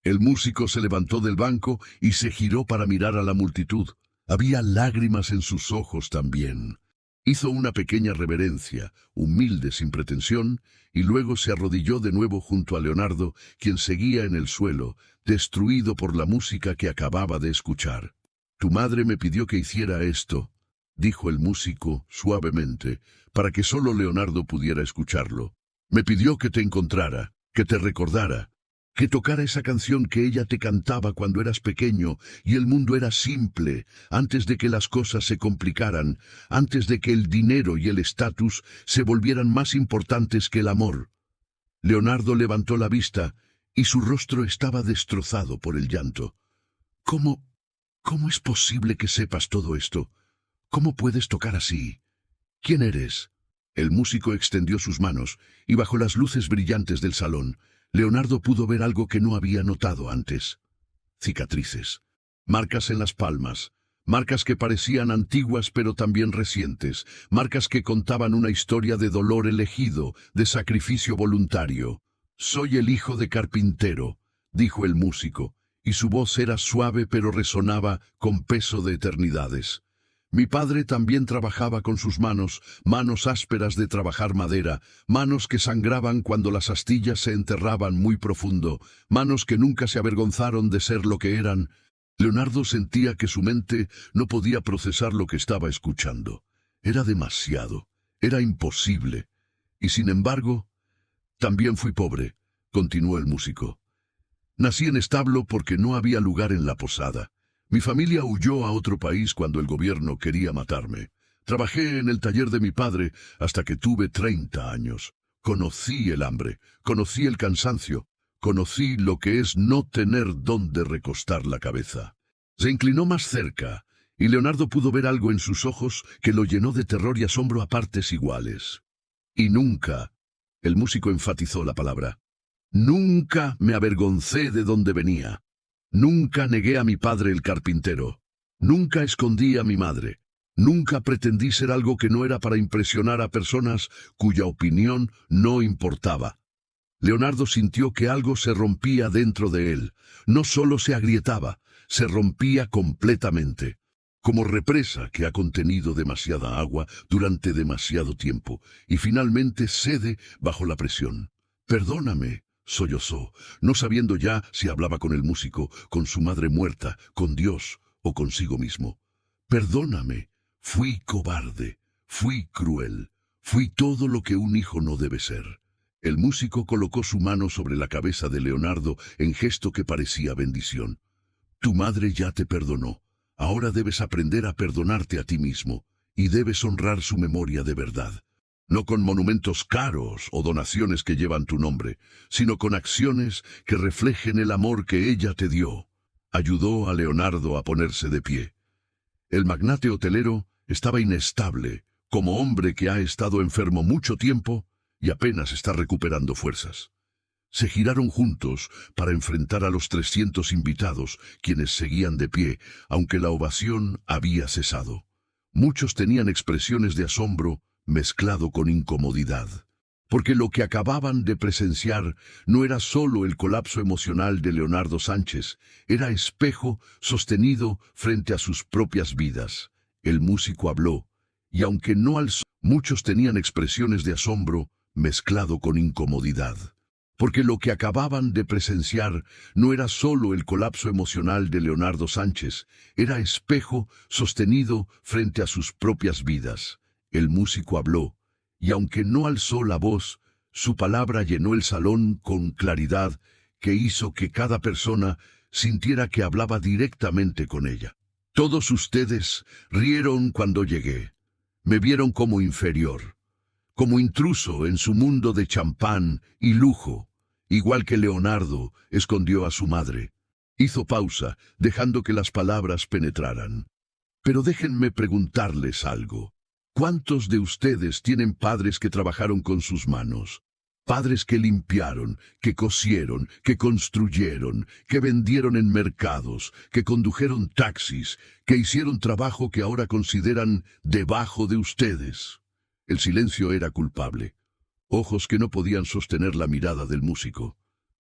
El músico se levantó del banco y se giró para mirar a la multitud. Había lágrimas en sus ojos también. Hizo una pequeña reverencia, humilde sin pretensión, y luego se arrodilló de nuevo junto a Leonardo, quien seguía en el suelo, destruido por la música que acababa de escuchar. Tu madre me pidió que hiciera esto, dijo el músico suavemente, para que solo Leonardo pudiera escucharlo. Me pidió que te encontrara, que te recordara, que tocara esa canción que ella te cantaba cuando eras pequeño y el mundo era simple, antes de que las cosas se complicaran, antes de que el dinero y el estatus se volvieran más importantes que el amor. Leonardo levantó la vista y su rostro estaba destrozado por el llanto. ¿Cómo es posible que sepas todo esto? ¿Cómo puedes tocar así? ¿Quién eres? El músico extendió sus manos y bajo las luces brillantes del salón, Leonardo pudo ver algo que no había notado antes. Cicatrices, marcas en las palmas, marcas que parecían antiguas pero también recientes, marcas que contaban una historia de dolor elegido, de sacrificio voluntario. Soy el hijo de carpintero, dijo el músico, y su voz era suave pero resonaba con peso de eternidades. Mi padre también trabajaba con sus manos, manos ásperas de trabajar madera, manos que sangraban cuando las astillas se enterraban muy profundo, manos que nunca se avergonzaron de ser lo que eran. Leonardo sentía que su mente no podía procesar lo que estaba escuchando. Era demasiado, era imposible. Y sin embargo, también fui pobre, continuó el músico. Nací en establo porque no había lugar en la posada. Mi familia huyó a otro país cuando el gobierno quería matarme. Trabajé en el taller de mi padre hasta que tuve 30 años. Conocí el hambre, conocí el cansancio, conocí lo que es no tener dónde recostar la cabeza. Se inclinó más cerca, y Leonardo pudo ver algo en sus ojos que lo llenó de terror y asombro a partes iguales. Y nunca, el músico enfatizó la palabra, nunca me avergoncé de dónde venía. Nunca negué a mi padre el carpintero. Nunca escondí a mi madre. Nunca pretendí ser algo que no era para impresionar a personas cuya opinión no importaba. Leonardo sintió que algo se rompía dentro de él. No solo se agrietaba, se rompía completamente. Como represa que ha contenido demasiada agua durante demasiado tiempo y finalmente cede bajo la presión. Perdóname, sollozó, no sabiendo ya si hablaba con el músico, con su madre muerta, con Dios o consigo mismo. Perdóname, fui cobarde, fui cruel, fui todo lo que un hijo no debe ser. El músico colocó su mano sobre la cabeza de Leonardo en gesto que parecía bendición. Tu madre ya te perdonó. Ahora debes aprender a perdonarte a ti mismo y debes honrar su memoria de verdad. No con monumentos caros o donaciones que llevan tu nombre, sino con acciones que reflejen el amor que ella te dio. Ayudó a Leonardo a ponerse de pie. El magnate hotelero estaba inestable, como hombre que ha estado enfermo mucho tiempo y apenas está recuperando fuerzas. Se giraron juntos para enfrentar a los 300 invitados, quienes seguían de pie, aunque la ovación había cesado. Muchos tenían expresiones de asombro mezclado con incomodidad, porque lo que acababan de presenciar no era solo el colapso emocional de Leonardo Sánchez, era espejo sostenido frente a sus propias vidas. El músico habló, y aunque no alzó, muchos tenían expresiones de asombro mezclado con incomodidad, porque lo que acababan de presenciar no era solo el colapso emocional de Leonardo Sánchez, era espejo sostenido frente a sus propias vidas. El músico habló, y aunque no alzó la voz, su palabra llenó el salón con claridad que hizo que cada persona sintiera que hablaba directamente con ella. Todos ustedes rieron cuando llegué. Me vieron como inferior, como intruso en su mundo de champán y lujo, igual que Leonardo escondió a su madre. Hizo pausa, dejando que las palabras penetraran. Pero déjenme preguntarles algo. ¿Cuántos de ustedes tienen padres que trabajaron con sus manos? Padres que limpiaron, que cosieron, que construyeron, que vendieron en mercados, que condujeron taxis, que hicieron trabajo que ahora consideran debajo de ustedes. El silencio era culpable. Ojos que no podían sostener la mirada del músico.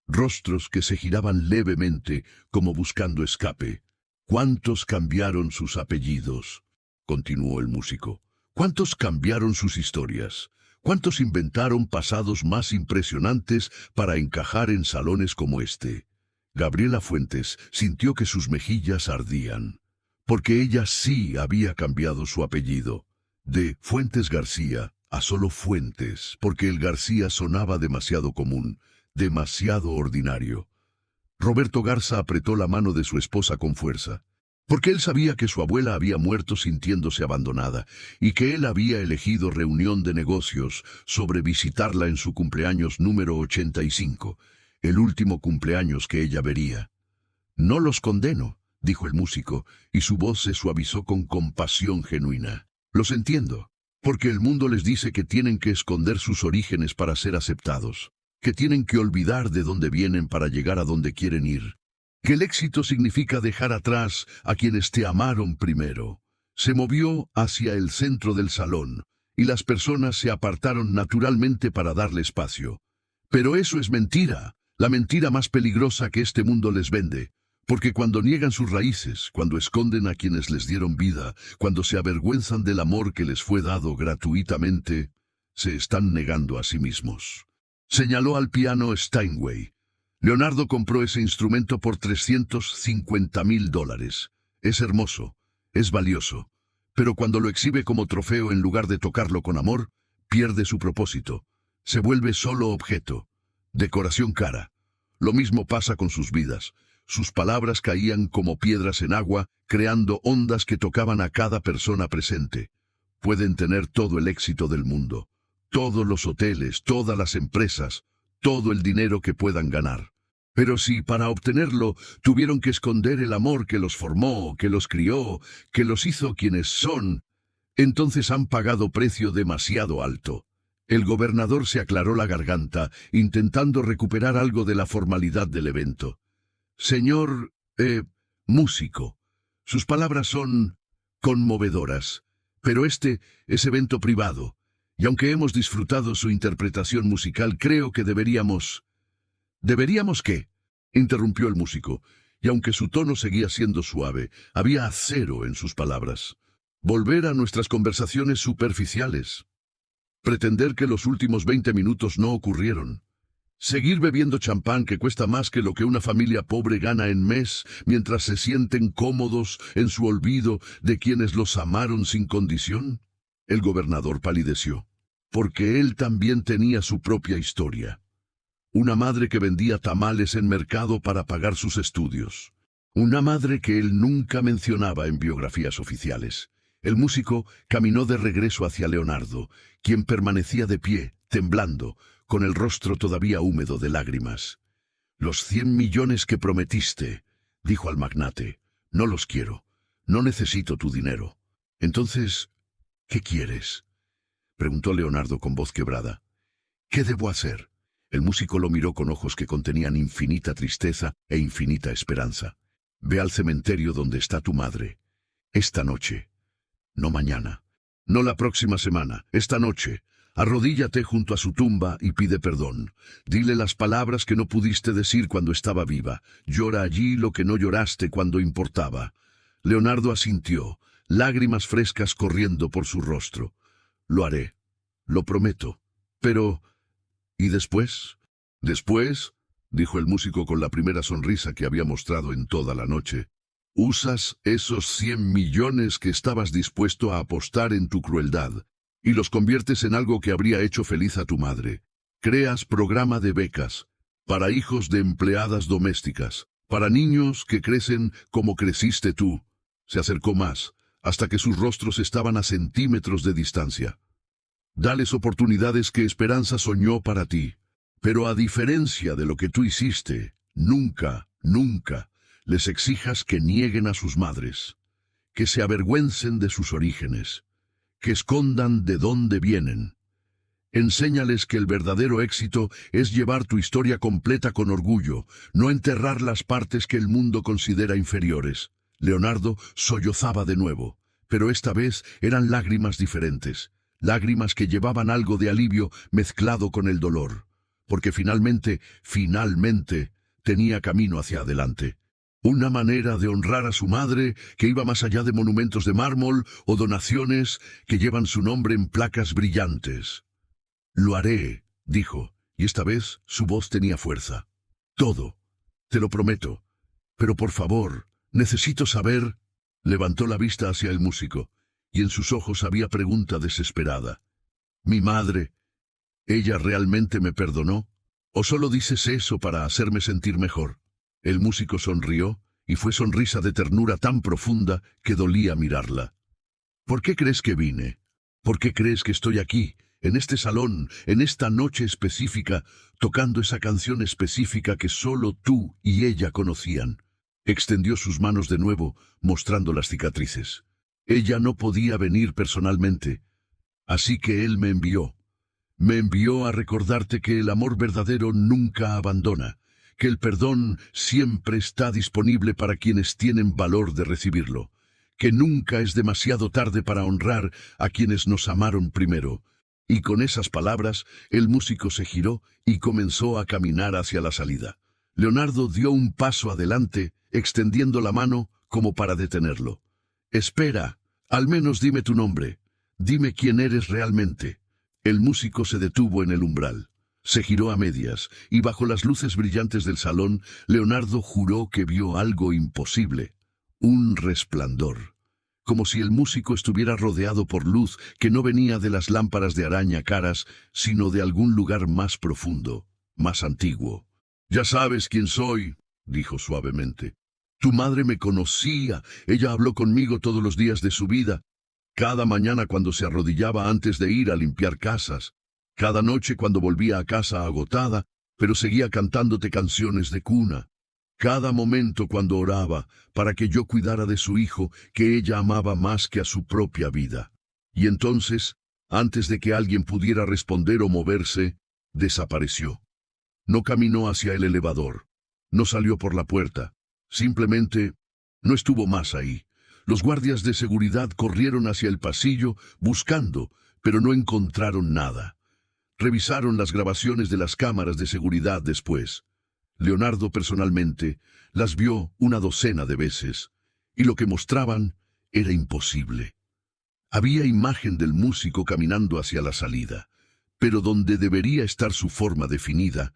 Rostros que se giraban levemente como buscando escape. ¿Cuántos cambiaron sus apellidos?, continuó el músico. ¿Cuántos cambiaron sus historias? ¿Cuántos inventaron pasados más impresionantes para encajar en salones como este? Gabriela Fuentes sintió que sus mejillas ardían, porque ella sí había cambiado su apellido, de Fuentes García a solo Fuentes, porque el García sonaba demasiado común, demasiado ordinario. Roberto Garza apretó la mano de su esposa con fuerza, porque él sabía que su abuela había muerto sintiéndose abandonada y que él había elegido reunión de negocios sobre visitarla en su cumpleaños número 85, el último cumpleaños que ella vería. No los condeno, dijo el músico, y su voz se suavizó con compasión genuina. Los entiendo, porque el mundo les dice que tienen que esconder sus orígenes para ser aceptados, que tienen que olvidar de dónde vienen para llegar a donde quieren ir. Que el éxito significa dejar atrás a quienes te amaron primero. Se movió hacia el centro del salón, y las personas se apartaron naturalmente para darle espacio. Pero eso es mentira, la mentira más peligrosa que este mundo les vende, porque cuando niegan sus raíces, cuando esconden a quienes les dieron vida, cuando se avergüenzan del amor que les fue dado gratuitamente, se están negando a sí mismos. Señaló al piano Steinway. Leonardo compró ese instrumento por $350,000. Es hermoso, es valioso, pero cuando lo exhibe como trofeo en lugar de tocarlo con amor, pierde su propósito. Se vuelve solo objeto, decoración cara. Lo mismo pasa con sus vidas. Sus palabras caían como piedras en agua, creando ondas que tocaban a cada persona presente. Pueden tener todo el éxito del mundo, todos los hoteles, todas las empresas, todo el dinero que puedan ganar. Pero si para obtenerlo tuvieron que esconder el amor que los formó, que los crió, que los hizo quienes son, entonces han pagado precio demasiado alto. El gobernador se aclaró la garganta, intentando recuperar algo de la formalidad del evento. Señor, músico, sus palabras son conmovedoras, pero este es evento privado, y aunque hemos disfrutado su interpretación musical, creo que deberíamos... ¿Deberíamos qué?, interrumpió el músico, y aunque su tono seguía siendo suave, había acero en sus palabras. Volver a nuestras conversaciones superficiales. Pretender que los últimos 20 minutos no ocurrieron. Seguir bebiendo champán que cuesta más que lo que una familia pobre gana en mes, mientras se sienten cómodos en su olvido de quienes los amaron sin condición. El gobernador palideció, porque él también tenía su propia historia. Una madre que vendía tamales en mercado para pagar sus estudios. Una madre que él nunca mencionaba en biografías oficiales. El músico caminó de regreso hacia Leonardo, quien permanecía de pie, temblando, con el rostro todavía húmedo de lágrimas. «Los 100 millones que prometiste», dijo al magnate, «no los quiero. No necesito tu dinero». «Entonces, ¿qué quieres?», preguntó Leonardo con voz quebrada. «¿Qué debo hacer?». El músico lo miró con ojos que contenían infinita tristeza e infinita esperanza. «Ve al cementerio donde está tu madre. Esta noche. No mañana. No la próxima semana. Esta noche. Arrodíllate junto a su tumba y pide perdón. Dile las palabras que no pudiste decir cuando estaba viva. Llora allí lo que no lloraste cuando importaba». Leonardo asintió, lágrimas frescas corriendo por su rostro. «Lo haré. Lo prometo. Pero... ¿y después?». «Después», dijo el músico con la primera sonrisa que había mostrado en toda la noche, «usas esos 100 millones que estabas dispuesto a apostar en tu crueldad y los conviertes en algo que habría hecho feliz a tu madre. Creas programa de becas para hijos de empleadas domésticas, para niños que crecen como creciste tú». Se acercó más, hasta que sus rostros estaban a centímetros de distancia. «Dales oportunidades que Esperanza soñó para ti. Pero a diferencia de lo que tú hiciste, nunca, nunca les exijas que nieguen a sus madres, que se avergüencen de sus orígenes, que escondan de dónde vienen. Enséñales que el verdadero éxito es llevar tu historia completa con orgullo, no enterrar las partes que el mundo considera inferiores». Leonardo sollozaba de nuevo, pero esta vez eran lágrimas diferentes, lágrimas que llevaban algo de alivio mezclado con el dolor, porque finalmente tenía camino hacia adelante. Una manera de honrar a su madre que iba más allá de monumentos de mármol o donaciones que llevan su nombre en placas brillantes. «Lo haré», dijo, y esta vez su voz tenía fuerza. «Todo. Te lo prometo. Pero por favor, necesito saber». Levantó la vista hacia el músico, y en sus ojos había pregunta desesperada. «¿Mi madre? ¿Ella realmente me perdonó? ¿O solo dices eso para hacerme sentir mejor?». El músico sonrió, y fue sonrisa de ternura tan profunda que dolía mirarla. «¿Por qué crees que vine? ¿Por qué crees que estoy aquí, en este salón, en esta noche específica, tocando esa canción específica que solo tú y ella conocían?». Extendió sus manos de nuevo, mostrando las cicatrices. «Ella no podía venir personalmente, así que él me envió. Me envió a recordarte que el amor verdadero nunca abandona, que el perdón siempre está disponible para quienes tienen valor de recibirlo, que nunca es demasiado tarde para honrar a quienes nos amaron primero». Y con esas palabras, el músico se giró y comenzó a caminar hacia la salida. Leonardo dio un paso adelante, extendiendo la mano como para detenerlo. «Espera, al menos dime tu nombre. Dime quién eres realmente». El músico se detuvo en el umbral. Se giró a medias, y bajo las luces brillantes del salón, Leonardo juró que vio algo imposible. Un resplandor. Como si el músico estuviera rodeado por luz que no venía de las lámparas de araña caras, sino de algún lugar más profundo, más antiguo. «Ya sabes quién soy», dijo suavemente. «Tu madre me conocía, ella habló conmigo todos los días de su vida, cada mañana cuando se arrodillaba antes de ir a limpiar casas, cada noche cuando volvía a casa agotada, pero seguía cantándote canciones de cuna, cada momento cuando oraba para que yo cuidara de su hijo que ella amaba más que a su propia vida». Y entonces, antes de que alguien pudiera responder o moverse, desapareció. No caminó hacia el elevador, no salió por la puerta, simplemente no estuvo más ahí. Los guardias de seguridad corrieron hacia el pasillo buscando, pero no encontraron nada. Revisaron las grabaciones de las cámaras de seguridad después. Leonardo personalmente las vio una docena de veces, y lo que mostraban era imposible. Había imagen del músico caminando hacia la salida, pero donde debería estar su forma definida,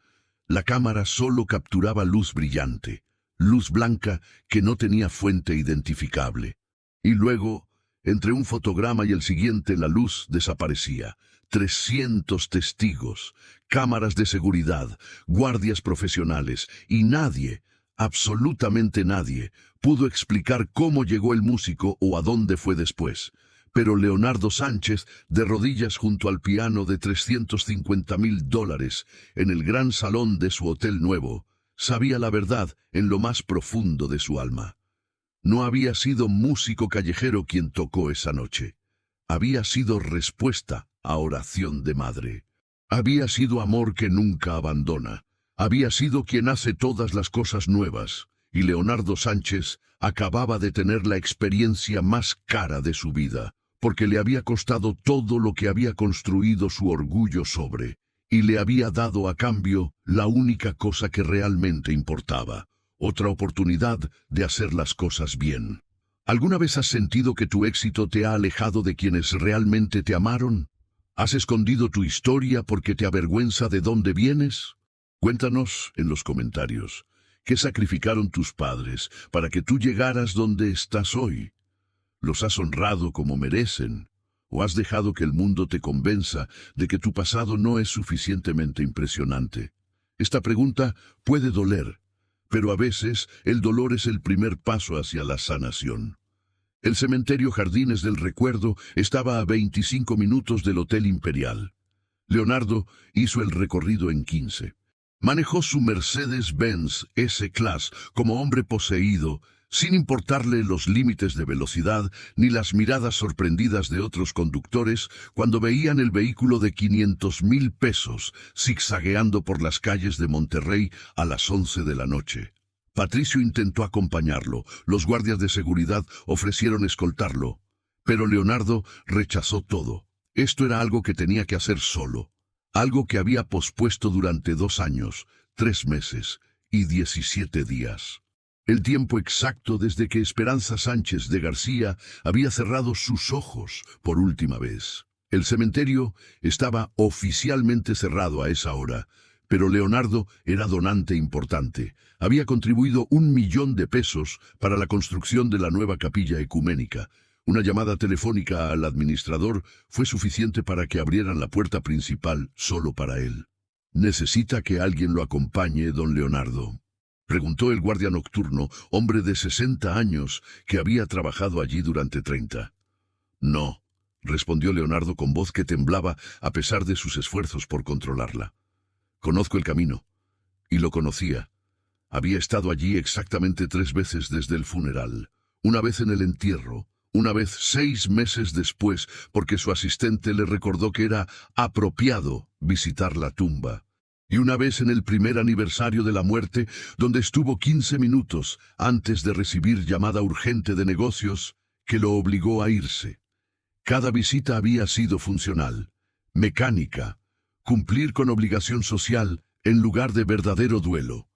La cámara solo capturaba luz brillante, luz blanca que no tenía fuente identificable. Y luego, entre un fotograma y el siguiente, la luz desaparecía. 300 testigos, cámaras de seguridad, guardias profesionales, y nadie, absolutamente nadie, pudo explicar cómo llegó el músico o a dónde fue después. Pero Leonardo Sánchez, de rodillas junto al piano de $350.000 en el gran salón de su hotel nuevo, sabía la verdad en lo más profundo de su alma. No había sido músico callejero quien tocó esa noche. Había sido respuesta a oración de madre. Había sido amor que nunca abandona. Había sido quien hace todas las cosas nuevas. Y Leonardo Sánchez acababa de tener la experiencia más cara de su vida, porque le había costado todo lo que había construido su orgullo sobre, y le había dado a cambio la única cosa que realmente importaba, otra oportunidad de hacer las cosas bien. ¿Alguna vez has sentido que tu éxito te ha alejado de quienes realmente te amaron? ¿Has escondido tu historia porque te avergüenza de dónde vienes? Cuéntanos en los comentarios. ¿Qué sacrificaron tus padres para que tú llegaras donde estás hoy? ¿Los has honrado como merecen? ¿O has dejado que el mundo te convenza de que tu pasado no es suficientemente impresionante? Esta pregunta puede doler, pero a veces el dolor es el primer paso hacia la sanación. El cementerio Jardines del Recuerdo estaba a 25 minutos del Hotel Imperial. Leonardo hizo el recorrido en 15. Manejó su Mercedes-Benz S-Class como hombre poseído, sin importarle los límites de velocidad ni las miradas sorprendidas de otros conductores cuando veían el vehículo de $500.000 zigzagueando por las calles de Monterrey a las 11 de la noche. Patricio intentó acompañarlo, los guardias de seguridad ofrecieron escoltarlo, pero Leonardo rechazó todo. Esto era algo que tenía que hacer solo. Algo que había pospuesto durante 2 años, 3 meses y 17 días. El tiempo exacto desde que Esperanza Sánchez de García había cerrado sus ojos por última vez. El cementerio estaba oficialmente cerrado a esa hora, pero Leonardo era donante importante. Había contribuido $1 millón para la construcción de la nueva capilla ecuménica. Una llamada telefónica al administrador fue suficiente para que abrieran la puerta principal solo para él. «¿Necesita que alguien lo acompañe, don Leonardo?», preguntó el guardia nocturno, hombre de 60 años que había trabajado allí durante 30. «No», respondió Leonardo con voz que temblaba a pesar de sus esfuerzos por controlarla. «Conozco el camino». Y lo conocía. Había estado allí exactamente 3 veces desde el funeral. Una vez en el entierro, una vez 6 meses después, porque su asistente le recordó que era apropiado visitar la tumba. Y una vez en el primer aniversario de la muerte, donde estuvo 15 minutos antes de recibir llamada urgente de negocios que lo obligó a irse. Cada visita había sido funcional, mecánica, cumplir con obligación social en lugar de verdadero duelo.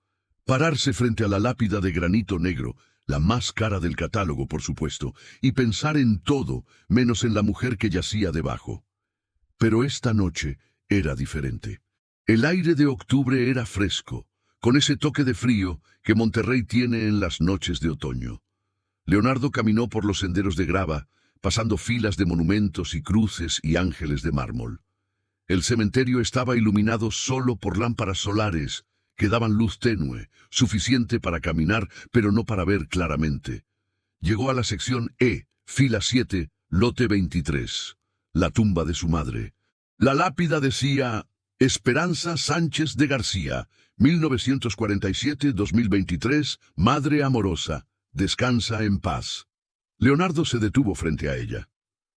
Pararse frente a la lápida de granito negro, la más cara del catálogo, por supuesto, y pensar en todo, menos en la mujer que yacía debajo. Pero esta noche era diferente. El aire de octubre era fresco, con ese toque de frío que Monterrey tiene en las noches de otoño. Leonardo caminó por los senderos de grava, pasando filas de monumentos y cruces y ángeles de mármol. El cementerio estaba iluminado solo por lámparas solares, que daban luz tenue, suficiente para caminar, pero no para ver claramente. Llegó a la sección E, fila 7, lote 23, la tumba de su madre. La lápida decía: Esperanza Sánchez de García, 1947-2023, madre amorosa, descansa en paz. Leonardo se detuvo frente a ella.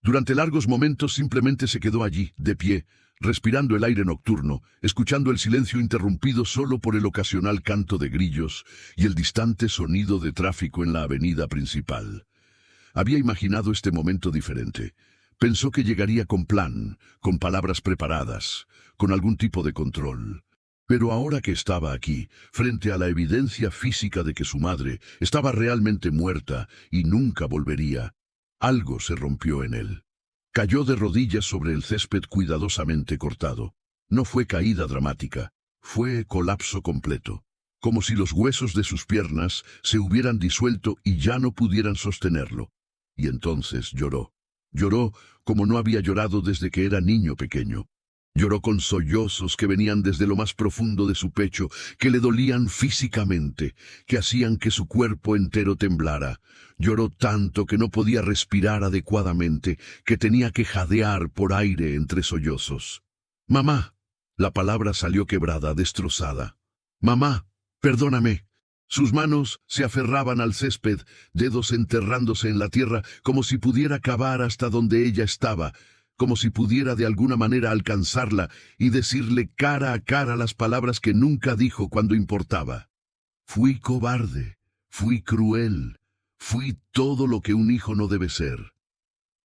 Durante largos momentos simplemente se quedó allí, de pie, respirando el aire nocturno, escuchando el silencio interrumpido solo por el ocasional canto de grillos y el distante sonido de tráfico en la avenida principal. Había imaginado este momento diferente. Pensó que llegaría con plan, con palabras preparadas, con algún tipo de control. Pero ahora que estaba aquí, frente a la evidencia física de que su madre estaba realmente muerta y nunca volvería, algo se rompió en él. Cayó de rodillas sobre el césped cuidadosamente cortado. No fue caída dramática, Fue colapso completo, como si los huesos de sus piernas se hubieran disuelto y ya no pudieran sostenerlo. Y entonces lloró. Lloró como no había llorado desde que era niño pequeño. Lloró con sollozos que venían desde lo más profundo de su pecho, que le dolían físicamente, que hacían que su cuerpo entero temblara. Lloró tanto que no podía respirar adecuadamente, que tenía que jadear por aire entre sollozos. «Mamá». La palabra salió quebrada, destrozada. «Mamá, perdóname». Sus manos se aferraban al césped, dedos enterrándose en la tierra, como si pudiera cavar hasta donde ella estaba, como si pudiera de alguna manera alcanzarla y decirle cara a cara las palabras que nunca dijo cuando importaba. «Fui cobarde, fui cruel, fui todo lo que un hijo no debe ser».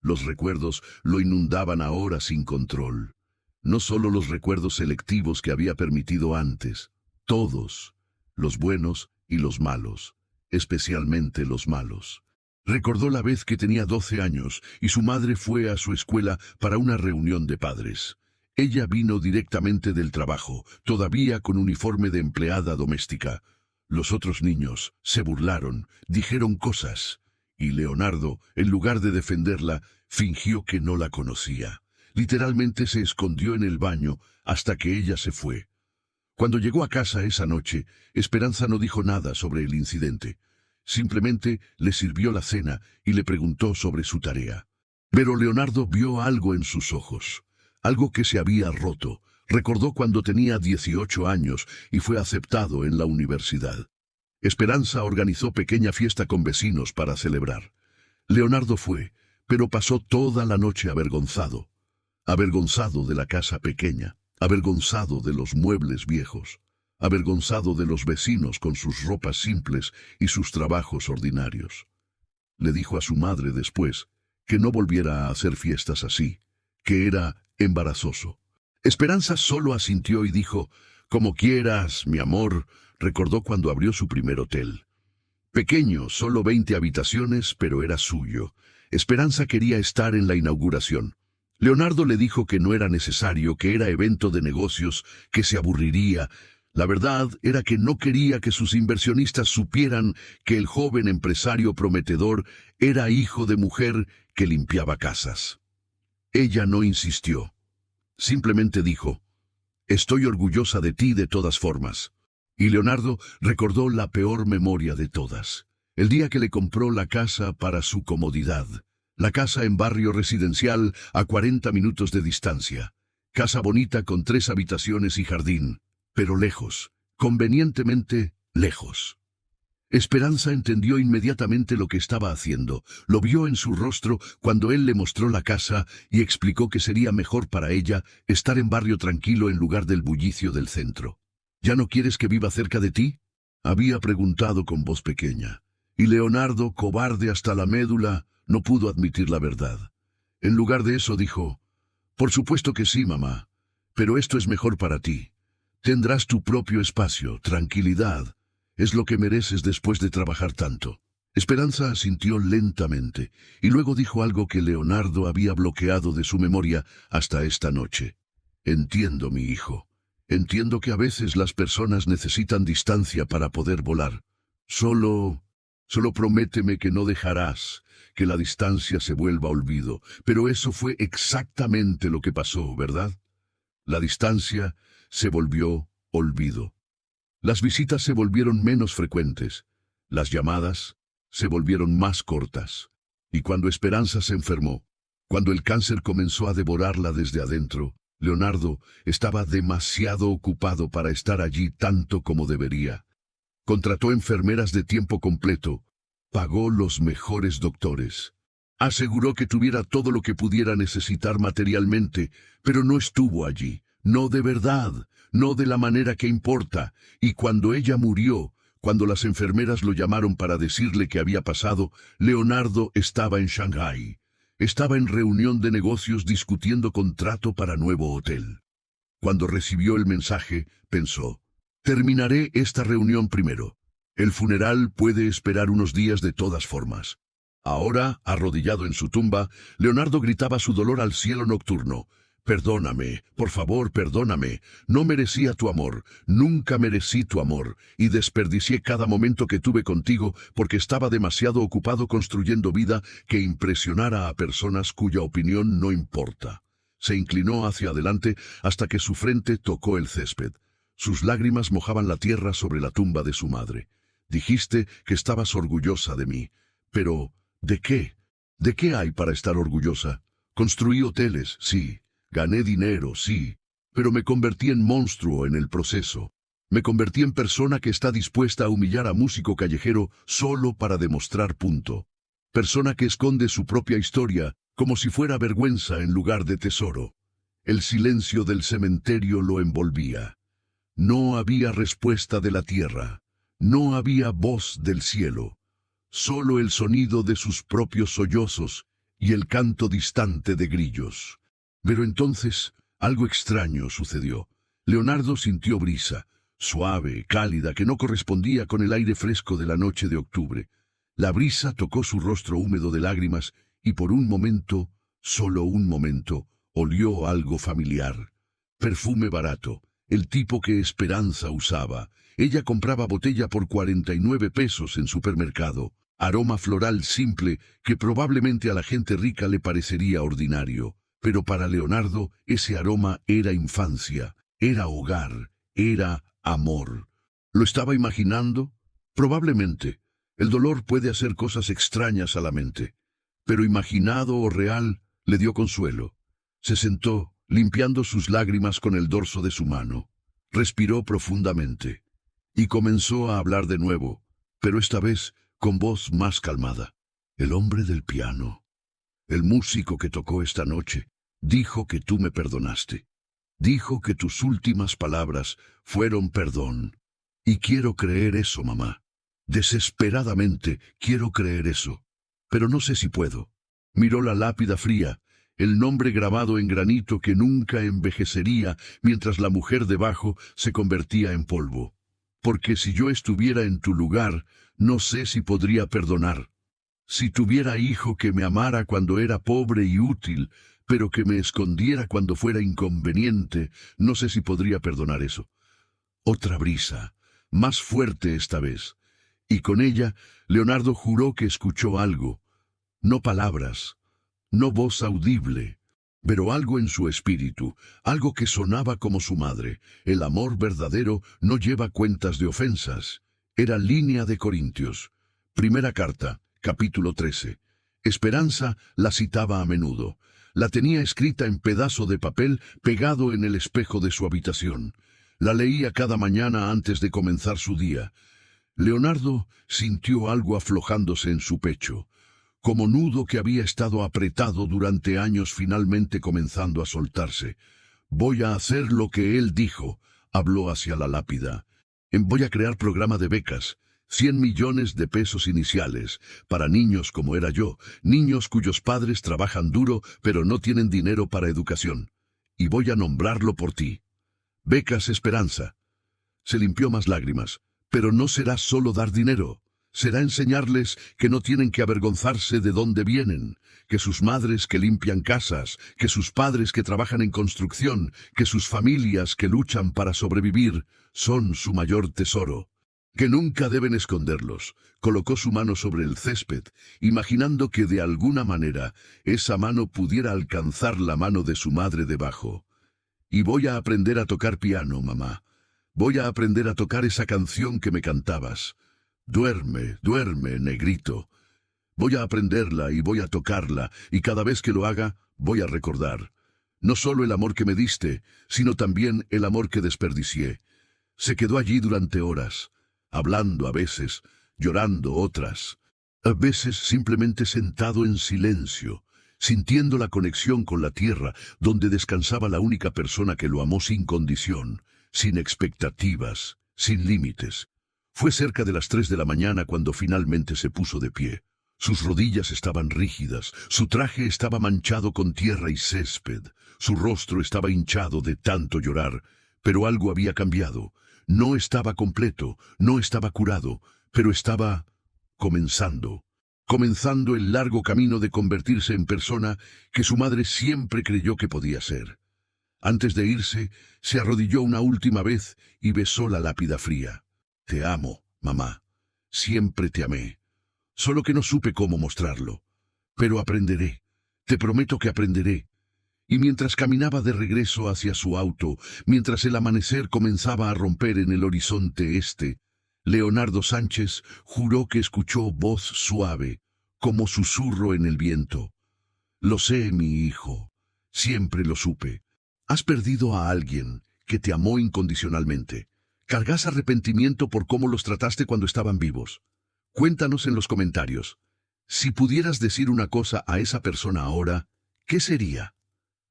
Los recuerdos lo inundaban ahora sin control. No solo los recuerdos selectivos que había permitido antes, todos, los buenos y los malos, especialmente los malos. Recordó la vez que tenía 12 años y su madre fue a su escuela para una reunión de padres. Ella vino directamente del trabajo, todavía con uniforme de empleada doméstica. Los otros niños se burlaron, dijeron cosas, y Leonardo, en lugar de defenderla, fingió que no la conocía. Literalmente se escondió en el baño hasta que ella se fue. Cuando llegó a casa esa noche, Esperanza no dijo nada sobre el incidente. Simplemente le sirvió la cena y le preguntó sobre su tarea. Pero Leonardo vio algo en sus ojos, algo que se había roto. Recordó cuando tenía 18 años y fue aceptado en la universidad. Esperanza organizó pequeña fiesta con vecinos para celebrar. Leonardo fue, pero pasó toda la noche avergonzado. Avergonzado de la casa pequeña, avergonzado de los muebles viejos, avergonzado de los vecinos con sus ropas simples y sus trabajos ordinarios. Le dijo a su madre después que no volviera a hacer fiestas así, que era embarazoso. Esperanza solo asintió y dijo, «Como quieras, mi amor». Recordó cuando abrió su primer hotel. Pequeño, solo 20 habitaciones, pero era suyo. Esperanza quería estar en la inauguración. Leonardo le dijo que no era necesario, que era evento de negocios, que se aburriría. La verdad era que no quería que sus inversionistas supieran que el joven empresario prometedor era hijo de mujer que limpiaba casas. Ella no insistió. Simplemente dijo, «Estoy orgullosa de ti de todas formas». Y Leonardo recordó la peor memoria de todas. El día que le compró la casa para su comodidad. La casa en barrio residencial a 40 minutos de distancia. Casa bonita con 3 habitaciones y jardín, pero lejos, convenientemente lejos. Esperanza entendió inmediatamente lo que estaba haciendo. Lo vio en su rostro cuando él le mostró la casa y explicó que sería mejor para ella estar en barrio tranquilo en lugar del bullicio del centro. «¿Ya no quieres que viva cerca de ti?», había preguntado con voz pequeña. Y Leonardo, cobarde hasta la médula, no pudo admitir la verdad. En lugar de eso dijo, «Por supuesto que sí, mamá, pero esto es mejor para ti. Tendrás tu propio espacio, tranquilidad. Es lo que mereces después de trabajar tanto». Esperanza asintió lentamente, y luego dijo algo que Leonardo había bloqueado de su memoria hasta esta noche. «Entiendo, mi hijo. Entiendo que a veces las personas necesitan distancia para poder volar. Solo prométeme que no dejarás que la distancia se vuelva olvido». Pero eso fue exactamente lo que pasó, ¿verdad? La distancia se volvió olvido. Las visitas se volvieron menos frecuentes. Las llamadas se volvieron más cortas. Y cuando Esperanza se enfermó, cuando el cáncer comenzó a devorarla desde adentro, Leonardo estaba demasiado ocupado para estar allí tanto como debería. Contrató enfermeras de tiempo completo, pagó los mejores doctores. Aseguró que tuviera todo lo que pudiera necesitar materialmente, pero no estuvo allí, no de verdad, no de la manera que importa. Y cuando ella murió, cuando las enfermeras lo llamaron para decirle qué había pasado, Leonardo estaba en Shanghái. Estaba en reunión de negocios discutiendo contrato para nuevo hotel. Cuando recibió el mensaje, pensó, «Terminaré esta reunión primero. El funeral puede esperar unos días de todas formas». Ahora, arrodillado en su tumba, Leonardo gritaba su dolor al cielo nocturno. Perdóname, por favor, perdóname. No merecía tu amor, nunca merecí tu amor, y desperdicié cada momento que tuve contigo porque estaba demasiado ocupado construyendo vida que impresionara a personas cuya opinión no importa. Se inclinó hacia adelante hasta que su frente tocó el césped. Sus lágrimas mojaban la tierra sobre la tumba de su madre. Dijiste que estabas orgullosa de mí. Pero, ¿de qué? ¿De qué hay para estar orgullosa? Construí hoteles, sí. Gané dinero, sí. Pero me convertí en monstruo en el proceso. Me convertí en persona que está dispuesta a humillar a músico callejero solo para demostrar punto. Persona que esconde su propia historia como si fuera vergüenza en lugar de tesoro. El silencio del cementerio lo envolvía. No había respuesta de la tierra. No había voz del cielo. Solo el sonido de sus propios sollozos y el canto distante de grillos. Pero entonces algo extraño sucedió. Leonardo sintió brisa, suave, cálida, que no correspondía con el aire fresco de la noche de octubre. La brisa tocó su rostro húmedo de lágrimas y por un momento, solo un momento, olió algo familiar. Perfume barato, el tipo que Esperanza usaba. Ella compraba botella por 49 pesos en supermercado. Aroma floral simple que probablemente a la gente rica le parecería ordinario. Pero para Leonardo ese aroma era infancia, era hogar, era amor. ¿Lo estaba imaginando? Probablemente. El dolor puede hacer cosas extrañas a la mente. Pero imaginado o real, le dio consuelo. Se sentó, limpiando sus lágrimas con el dorso de su mano. Respiró profundamente. Y comenzó a hablar de nuevo, pero esta vez con voz más calmada. El hombre del piano. El músico que tocó esta noche dijo que tú me perdonaste. Dijo que tus últimas palabras fueron perdón. Y quiero creer eso, mamá. Desesperadamente quiero creer eso. Pero no sé si puedo. Miró la lápida fría, el nombre grabado en granito que nunca envejecería mientras la mujer debajo se convertía en polvo. Porque si yo estuviera en tu lugar, no sé si podría perdonar. Si tuviera hijo que me amara cuando era pobre y útil, pero que me escondiera cuando fuera inconveniente, no sé si podría perdonar eso. Otra brisa, más fuerte esta vez. Y con ella, Leonardo juró que escuchó algo. No palabras, no voz audible, pero algo en su espíritu, algo que sonaba como su madre. El amor verdadero no lleva cuentas de ofensas. Era línea de Corintios. Primera carta. Capítulo 13. Esperanza la citaba a menudo. La tenía escrita en pedazo de papel pegado en el espejo de su habitación. La leía cada mañana antes de comenzar su día. Leonardo sintió algo aflojándose en su pecho, como nudo que había estado apretado durante años finalmente comenzando a soltarse. Voy a hacer lo que él dijo, habló hacia la lápida. Voy a crear programa de becas. 100 millones de pesos iniciales, para niños como era yo, niños cuyos padres trabajan duro pero no tienen dinero para educación. Y voy a nombrarlo por ti. Becas Esperanza. Se limpió más lágrimas, pero no será solo dar dinero. Será enseñarles que no tienen que avergonzarse de dónde vienen, que sus madres que limpian casas, que sus padres que trabajan en construcción, que sus familias que luchan para sobrevivir, son su mayor tesoro. Que nunca deben esconderlos. Colocó su mano sobre el césped, imaginando que de alguna manera esa mano pudiera alcanzar la mano de su madre debajo. Y voy a aprender a tocar piano, mamá. Voy a aprender a tocar esa canción que me cantabas. Duerme, duerme, negrito. Voy a aprenderla y voy a tocarla, y cada vez que lo haga, voy a recordar. No solo el amor que me diste, sino también el amor que desperdicié. Se quedó allí durante horas. Hablando a veces, llorando otras, a veces simplemente sentado en silencio, sintiendo la conexión con la tierra donde descansaba la única persona que lo amó sin condición, sin expectativas, sin límites. Fue cerca de las 3 de la mañana cuando finalmente se puso de pie. Sus rodillas estaban rígidas, su traje estaba manchado con tierra y césped, su rostro estaba hinchado de tanto llorar, pero algo había cambiado. No estaba completo, no estaba curado, pero estaba comenzando el largo camino de convertirse en persona que su madre siempre creyó que podía ser. Antes de irse, se arrodilló una última vez y besó la lápida fría. Te amo, mamá. Siempre te amé. Solo que no supe cómo mostrarlo. Pero aprenderé. Te prometo que aprenderé. Y mientras caminaba de regreso hacia su auto, mientras el amanecer comenzaba a romper en el horizonte este, Leonardo Sánchez juró que escuchó voz suave, como susurro en el viento. Lo sé, mi hijo. Siempre lo supe. Has perdido a alguien que te amó incondicionalmente. ¿Cargas arrepentimiento por cómo los trataste cuando estaban vivos? Cuéntanos en los comentarios. Si pudieras decir una cosa a esa persona ahora, ¿qué sería?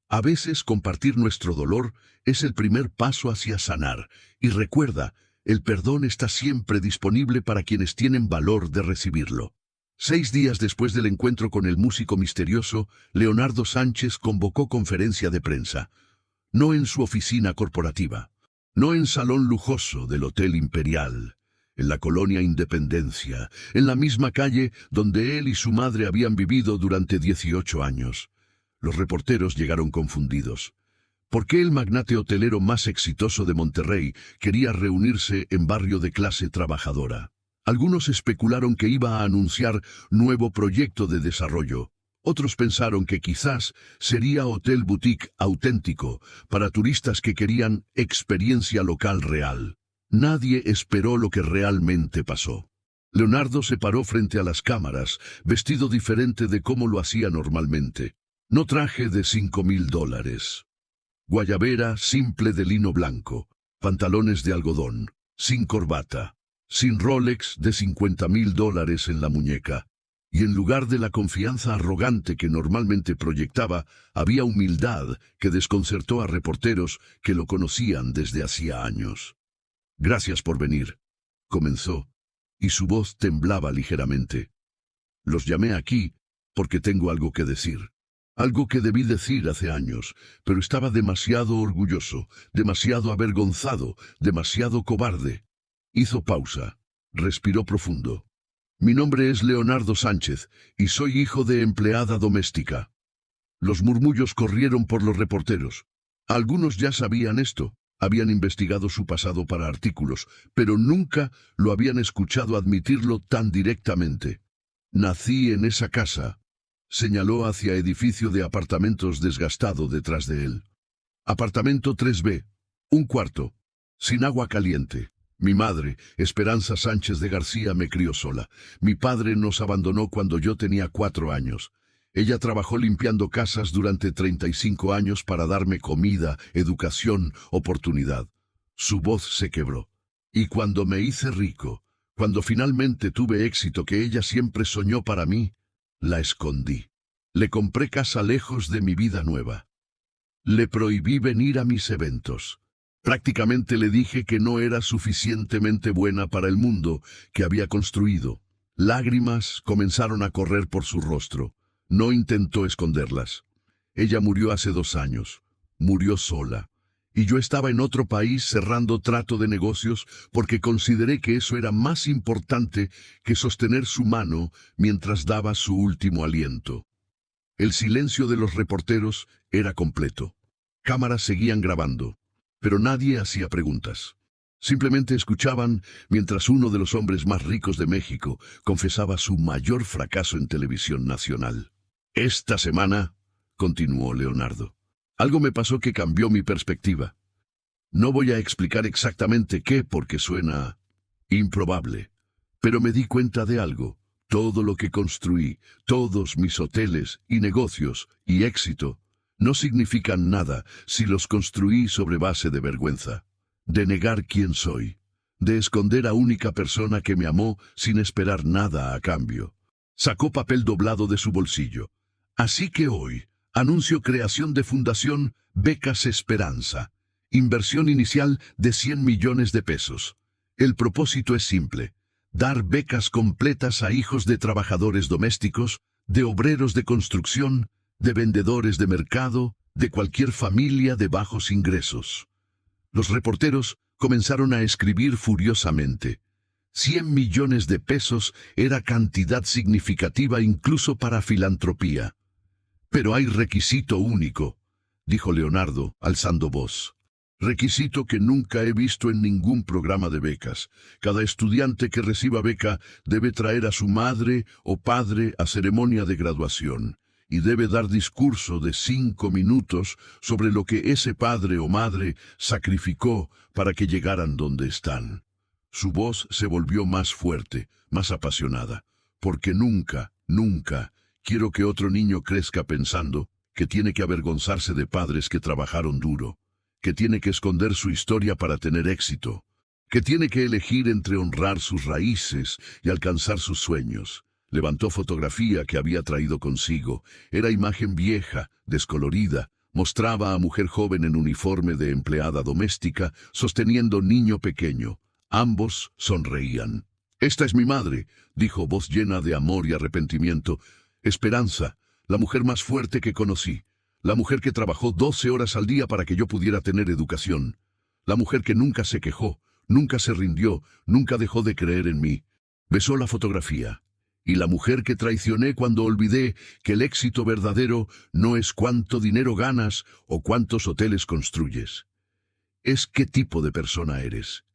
A veces compartir nuestro dolor es el primer paso hacia sanar. Y recuerda, el perdón está siempre disponible para quienes tienen valor de recibirlo. 6 días después del encuentro con el músico misterioso, Leonardo Sánchez convocó conferencia de prensa. No en su oficina corporativa, no en salón lujoso del Hotel Imperial, en la colonia Independencia, en la misma calle donde él y su madre habían vivido durante 18 años. Los reporteros llegaron confundidos. ¿Por qué el magnate hotelero más exitoso de Monterrey quería reunirse en barrio de clase trabajadora? Algunos especularon que iba a anunciar nuevo proyecto de desarrollo. Otros pensaron que quizás sería hotel boutique auténtico para turistas que querían experiencia local real. Nadie esperó lo que realmente pasó. Leonardo se paró frente a las cámaras, vestido diferente de cómo lo hacía normalmente. No traje de $5,000. Guayabera simple de lino blanco, pantalones de algodón, sin corbata, sin Rolex de $50,000 en la muñeca. Y en lugar de la confianza arrogante que normalmente proyectaba, había humildad que desconcertó a reporteros que lo conocían desde hacía años. Gracias por venir, comenzó, y su voz temblaba ligeramente. Los llamé aquí porque tengo algo que decir. Algo que debí decir hace años, pero estaba demasiado orgulloso, demasiado avergonzado, demasiado cobarde. Hizo pausa, respiró profundo. Mi nombre es Leonardo Sánchez, y soy hijo de empleada doméstica. Los murmullos corrieron por los reporteros. Algunos ya sabían esto, habían investigado su pasado para artículos, pero nunca lo habían escuchado admitirlo tan directamente. Nací en esa casa. Señaló hacia edificio de apartamentos desgastado detrás de él. Apartamento 3B, un cuarto, sin agua caliente. Mi madre, Esperanza Sánchez de García, me crió sola. Mi padre nos abandonó cuando yo tenía 4 años. Ella trabajó limpiando casas durante 35 años para darme comida, educación, oportunidad. Su voz se quebró. Y cuando me hice rico, cuando finalmente tuve éxito que ella siempre soñó para mí, la escondí. Le compré casa lejos de mi vida nueva. Le prohibí venir a mis eventos. Prácticamente le dije que no era suficientemente buena para el mundo que había construido. Lágrimas comenzaron a correr por su rostro. No intentó esconderlas. Ella murió hace 2 años. Murió sola. Y yo estaba en otro país cerrando trato de negocios porque consideré que eso era más importante que sostener su mano mientras daba su último aliento. El silencio de los reporteros era completo. Cámaras seguían grabando, pero nadie hacía preguntas. Simplemente escuchaban mientras uno de los hombres más ricos de México confesaba su mayor fracaso en televisión nacional. Esta semana, continuó Leonardo, algo me pasó que cambió mi perspectiva. No voy a explicar exactamente qué porque suena improbable, pero me di cuenta de algo. Todo lo que construí, todos mis hoteles y negocios y éxito, no significan nada si los construí sobre base de vergüenza, de negar quién soy, de esconder a única persona que me amó sin esperar nada a cambio. Sacó papel doblado de su bolsillo. Así que hoy anuncio creación de Fundación Becas Esperanza. Inversión inicial de 100 millones de pesos. El propósito es simple: dar becas completas a hijos de trabajadores domésticos, de obreros de construcción, de vendedores de mercado, de cualquier familia de bajos ingresos. Los reporteros comenzaron a escribir furiosamente. 100 millones de pesos era cantidad significativa incluso para filantropía. Pero hay requisito único: dijo Leonardo, alzando voz. Requisito que nunca he visto en ningún programa de becas. Cada estudiante que reciba beca debe traer a su madre o padre a ceremonia de graduación y debe dar discurso de 5 minutos sobre lo que ese padre o madre sacrificó para que llegaran donde están. Su voz se volvió más fuerte, más apasionada, porque nunca, nunca quiero que otro niño crezca pensando que tiene que avergonzarse de padres que trabajaron duro, que tiene que esconder su historia para tener éxito, que tiene que elegir entre honrar sus raíces y alcanzar sus sueños. Levantó fotografía que había traído consigo. Era imagen vieja, descolorida. Mostraba a mujer joven en uniforme de empleada doméstica, sosteniendo niño pequeño. Ambos sonreían. «Esta es mi madre», dijo voz llena de amor y arrepentimiento. «Esperanza, la mujer más fuerte que conocí. La mujer que trabajó 12 horas al día para que yo pudiera tener educación. La mujer que nunca se quejó, nunca se rindió, nunca dejó de creer en mí». Besó la fotografía. «Y la mujer que traicioné cuando olvidé que el éxito verdadero no es cuánto dinero ganas o cuántos hoteles construyes. Es qué tipo de persona eres.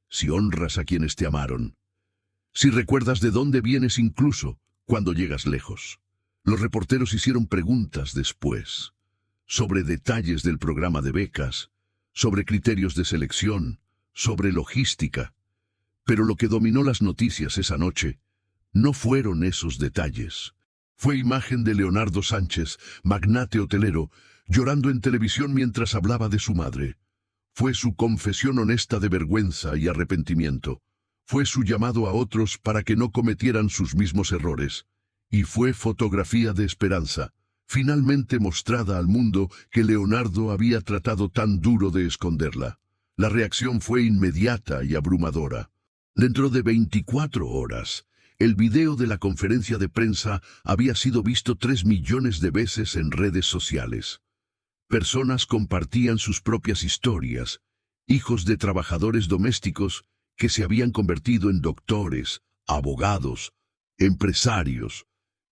Si honras a quienes te amaron. Si recuerdas de dónde vienes incluso cuando llegas lejos». Los reporteros hicieron preguntas después, sobre detalles del programa de becas, sobre criterios de selección, sobre logística. Pero lo que dominó las noticias esa noche no fueron esos detalles. Fue imagen de Leonardo Sánchez, magnate hotelero, llorando en televisión mientras hablaba de su madre. Fue su confesión honesta de vergüenza y arrepentimiento. Fue su llamado a otros para que no cometieran sus mismos errores. Y fue fotografía de esperanza, finalmente mostrada al mundo que Leonardo había tratado tan duro de esconderla. La reacción fue inmediata y abrumadora. Dentro de 24 horas, el video de la conferencia de prensa había sido visto 3 millones de veces en redes sociales. Personas compartían sus propias historias, hijos de trabajadores domésticos que se habían convertido en doctores, abogados, empresarios.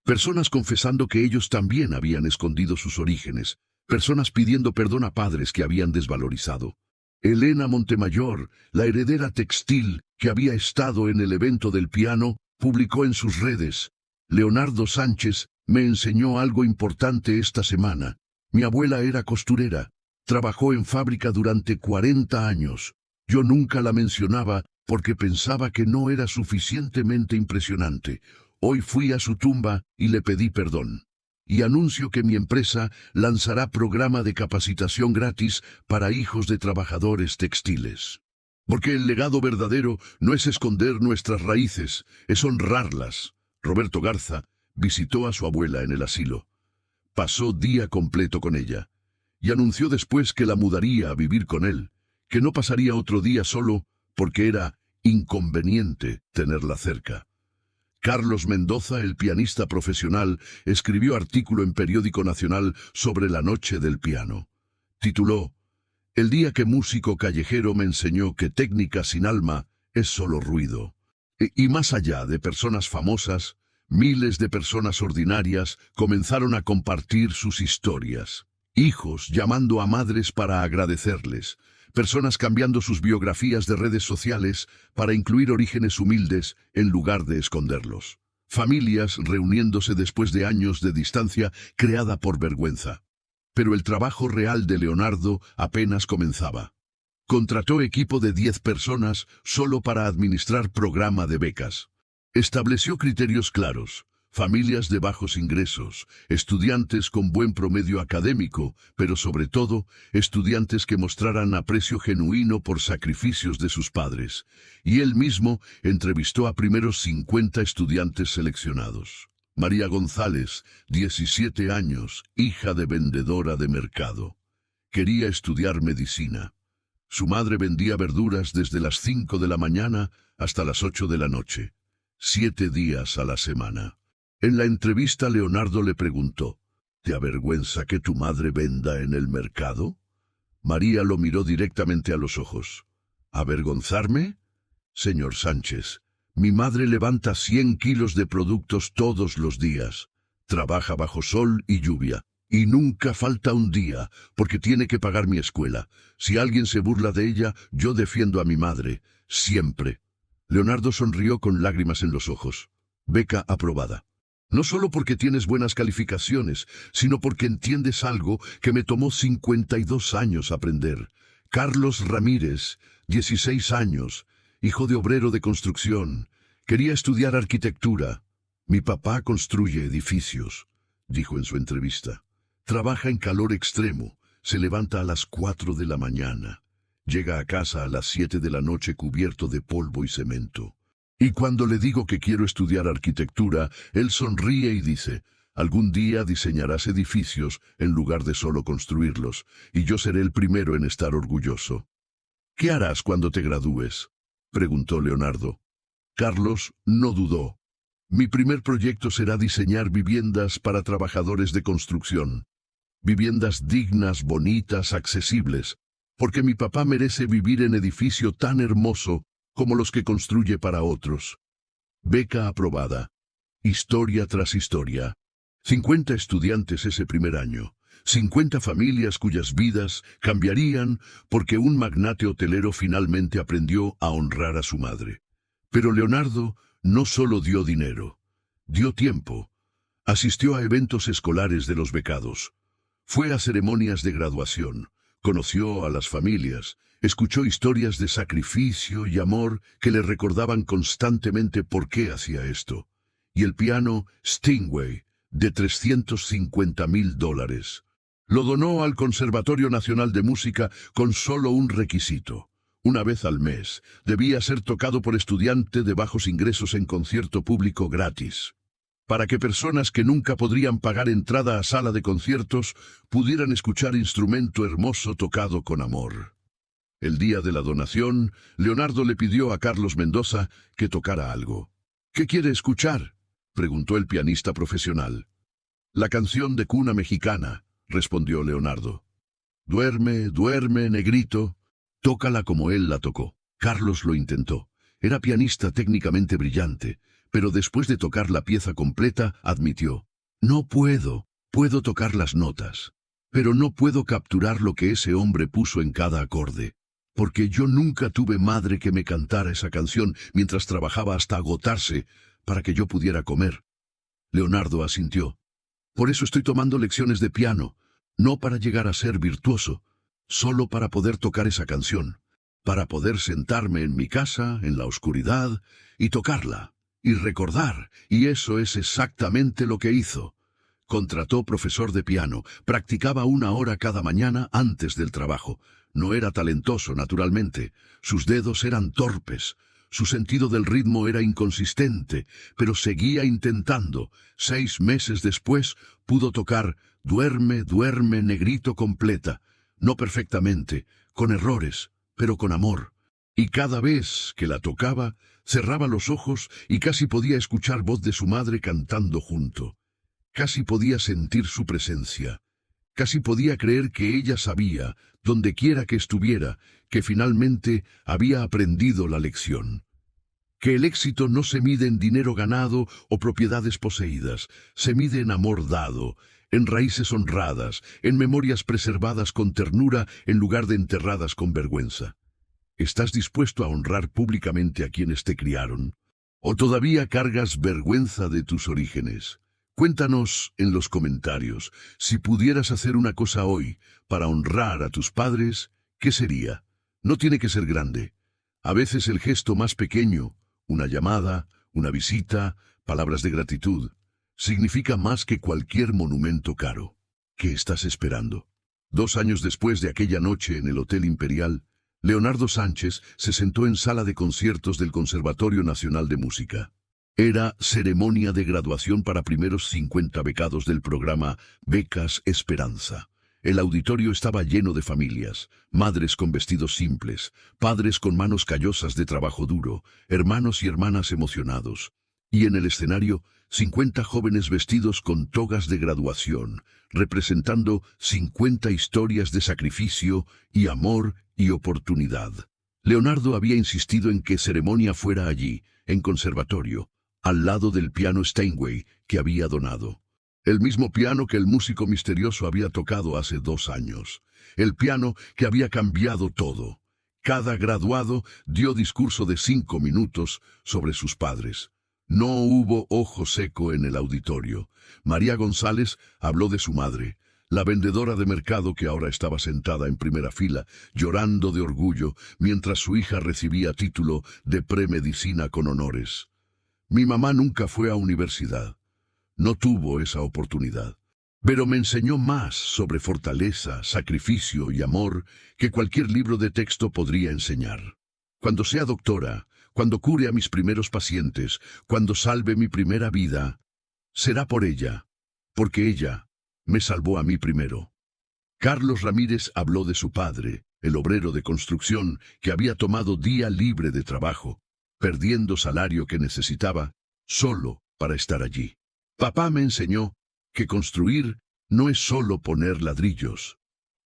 Personas confesando que ellos también habían escondido sus orígenes. Personas pidiendo perdón a padres que habían desvalorizado. Elena Montemayor, la heredera textil que había estado en el evento del piano, publicó en sus redes: «Leonardo Sánchez me enseñó algo importante esta semana. Mi abuela era costurera. Trabajó en fábrica durante 40 años. Yo nunca la mencionaba porque pensaba que no era suficientemente impresionante. Hoy fui a su tumba y le pedí perdón. Y anuncio que mi empresa lanzará programa de capacitación gratis para hijos de trabajadores textiles. Porque el legado verdadero no es esconder nuestras raíces, es honrarlas». Roberto Garza visitó a su abuela en el asilo. Pasó día completo con ella. Y anunció después que la mudaría a vivir con él, que no pasaría otro día solo porque era inconveniente tenerla cerca. Carlos Mendoza, el pianista profesional, escribió artículo en Periódico Nacional sobre la noche del piano. Tituló: «El día que músico callejero me enseñó que técnica sin alma es solo ruido». Y más allá de personas famosas, miles de personas ordinarias comenzaron a compartir sus historias. Hijos llamando a madres para agradecerles. Personas cambiando sus biografías de redes sociales para incluir orígenes humildes en lugar de esconderlos. Familias reuniéndose después de años de distancia creada por vergüenza. Pero el trabajo real de Leonardo apenas comenzaba. Contrató equipo de 10 personas solo para administrar programa de becas. Estableció criterios claros. Familias de bajos ingresos, estudiantes con buen promedio académico, pero sobre todo, estudiantes que mostraran aprecio genuino por sacrificios de sus padres. Y él mismo entrevistó a primeros 50 estudiantes seleccionados. María González, 17 años, hija de vendedora de mercado. Quería estudiar medicina. Su madre vendía verduras desde las 5 de la mañana hasta las 8 de la noche, 7 días a la semana. En la entrevista Leonardo le preguntó: ¿te avergüenza que tu madre venda en el mercado? María lo miró directamente a los ojos. ¿Avergonzarme? Señor Sánchez, mi madre levanta 100 kilos de productos todos los días. Trabaja bajo sol y lluvia. Y nunca falta un día, porque tiene que pagar mi escuela. Si alguien se burla de ella, yo defiendo a mi madre, siempre. Leonardo sonrió con lágrimas en los ojos. Beca aprobada. No solo porque tienes buenas calificaciones, sino porque entiendes algo que me tomó 52 años aprender. Carlos Ramírez, 16 años, hijo de obrero de construcción. Quería estudiar arquitectura. Mi papá construye edificios, dijo en su entrevista. Trabaja en calor extremo, se levanta a las 4 de la mañana. Llega a casa a las 7 de la noche cubierto de polvo y cemento. Y cuando le digo que quiero estudiar arquitectura, él sonríe y dice, algún día diseñarás edificios en lugar de solo construirlos, y yo seré el primero en estar orgulloso. ¿Qué harás cuando te gradúes?, preguntó Leonardo. Carlos no dudó. Mi primer proyecto será diseñar viviendas para trabajadores de construcción. Viviendas dignas, bonitas, accesibles, porque mi papá merece vivir en edificio tan hermoso como los que construye para otros. Beca aprobada. Historia tras historia. 50 estudiantes ese primer año. 50 familias cuyas vidas cambiarían porque un magnate hotelero finalmente aprendió a honrar a su madre. Pero Leonardo no solo dio dinero, dio tiempo. Asistió a eventos escolares de los becados. Fue a ceremonias de graduación, conoció a las familias, escuchó historias de sacrificio y amor que le recordaban constantemente por qué hacía esto. Y el piano Steinway, de $350,000. Lo donó al Conservatorio Nacional de Música con solo un requisito. Una vez al mes, debía ser tocado por estudiante de bajos ingresos en concierto público gratis, para que personas que nunca podrían pagar entrada a sala de conciertos pudieran escuchar instrumento hermoso tocado con amor. El día de la donación, Leonardo le pidió a Carlos Mendoza que tocara algo. ¿Qué quiere escuchar?, preguntó el pianista profesional. La canción de cuna mexicana, respondió Leonardo. Duerme, duerme, negrito. Tócala como él la tocó. Carlos lo intentó. Era pianista técnicamente brillante, pero después de tocar la pieza completa, admitió: no puedo tocar las notas, pero no puedo capturar lo que ese hombre puso en cada acorde, porque yo nunca tuve madre que me cantara esa canción mientras trabajaba hasta agotarse para que yo pudiera comer. Leonardo asintió. Por eso estoy tomando lecciones de piano, no para llegar a ser virtuoso, solo para poder tocar esa canción, para poder sentarme en mi casa, en la oscuridad, y tocarla, y recordar, y eso es exactamente lo que hizo. Contrató profesor de piano, practicaba 1 hora cada mañana antes del trabajo. No era talentoso, naturalmente, sus dedos eran torpes, su sentido del ritmo era inconsistente, pero seguía intentando. 6 meses después pudo tocar Duerme, duerme, negrito completa, no perfectamente, con errores, pero con amor. Y cada vez que la tocaba, cerraba los ojos y casi podía escuchar voz de su madre cantando junto. Casi podía sentir su presencia. Casi podía creer que ella sabía, donde quiera que estuviera, que finalmente había aprendido la lección. Que el éxito no se mide en dinero ganado o propiedades poseídas, se mide en amor dado, en raíces honradas, en memorias preservadas con ternura en lugar de enterradas con vergüenza. ¿Estás dispuesto a honrar públicamente a quienes te criaron? ¿O todavía cargas vergüenza de tus orígenes? Cuéntanos en los comentarios, si pudieras hacer una cosa hoy para honrar a tus padres, ¿qué sería? No tiene que ser grande. A veces el gesto más pequeño, una llamada, una visita, palabras de gratitud, significa más que cualquier monumento caro. ¿Qué estás esperando? 2 años después de aquella noche en el Hotel Imperial, Leonardo Sánchez se sentó en sala de conciertos del Conservatorio Nacional de Música. Era ceremonia de graduación para primeros 50 becados del programa Becas Esperanza. El auditorio estaba lleno de familias, madres con vestidos simples, padres con manos callosas de trabajo duro, hermanos y hermanas emocionados. Y en el escenario, 50 jóvenes vestidos con togas de graduación, representando 50 historias de sacrificio y amor y oportunidad. Leonardo había insistido en que ceremonia fuera allí, en conservatorio, al lado del piano Steinway que había donado. El mismo piano que el músico misterioso había tocado hace 2 años. El piano que había cambiado todo. Cada graduado dio discurso de 5 minutos sobre sus padres. No hubo ojo seco en el auditorio. María González habló de su madre, la vendedora de mercado que ahora estaba sentada en primera fila, llorando de orgullo, mientras su hija recibía título de premedicina con honores. Mi mamá nunca fue a universidad. No tuvo esa oportunidad. Pero me enseñó más sobre fortaleza, sacrificio y amor que cualquier libro de texto podría enseñar. Cuando sea doctora, cuando cure a mis primeros pacientes, cuando salve mi primera vida, será por ella, porque ella me salvó a mí primero. Carlos Ramírez habló de su padre, el obrero de construcción que había tomado día libre de trabajo, perdiendo salario que necesitaba, solo para estar allí. Papá me enseñó que construir no es solo poner ladrillos,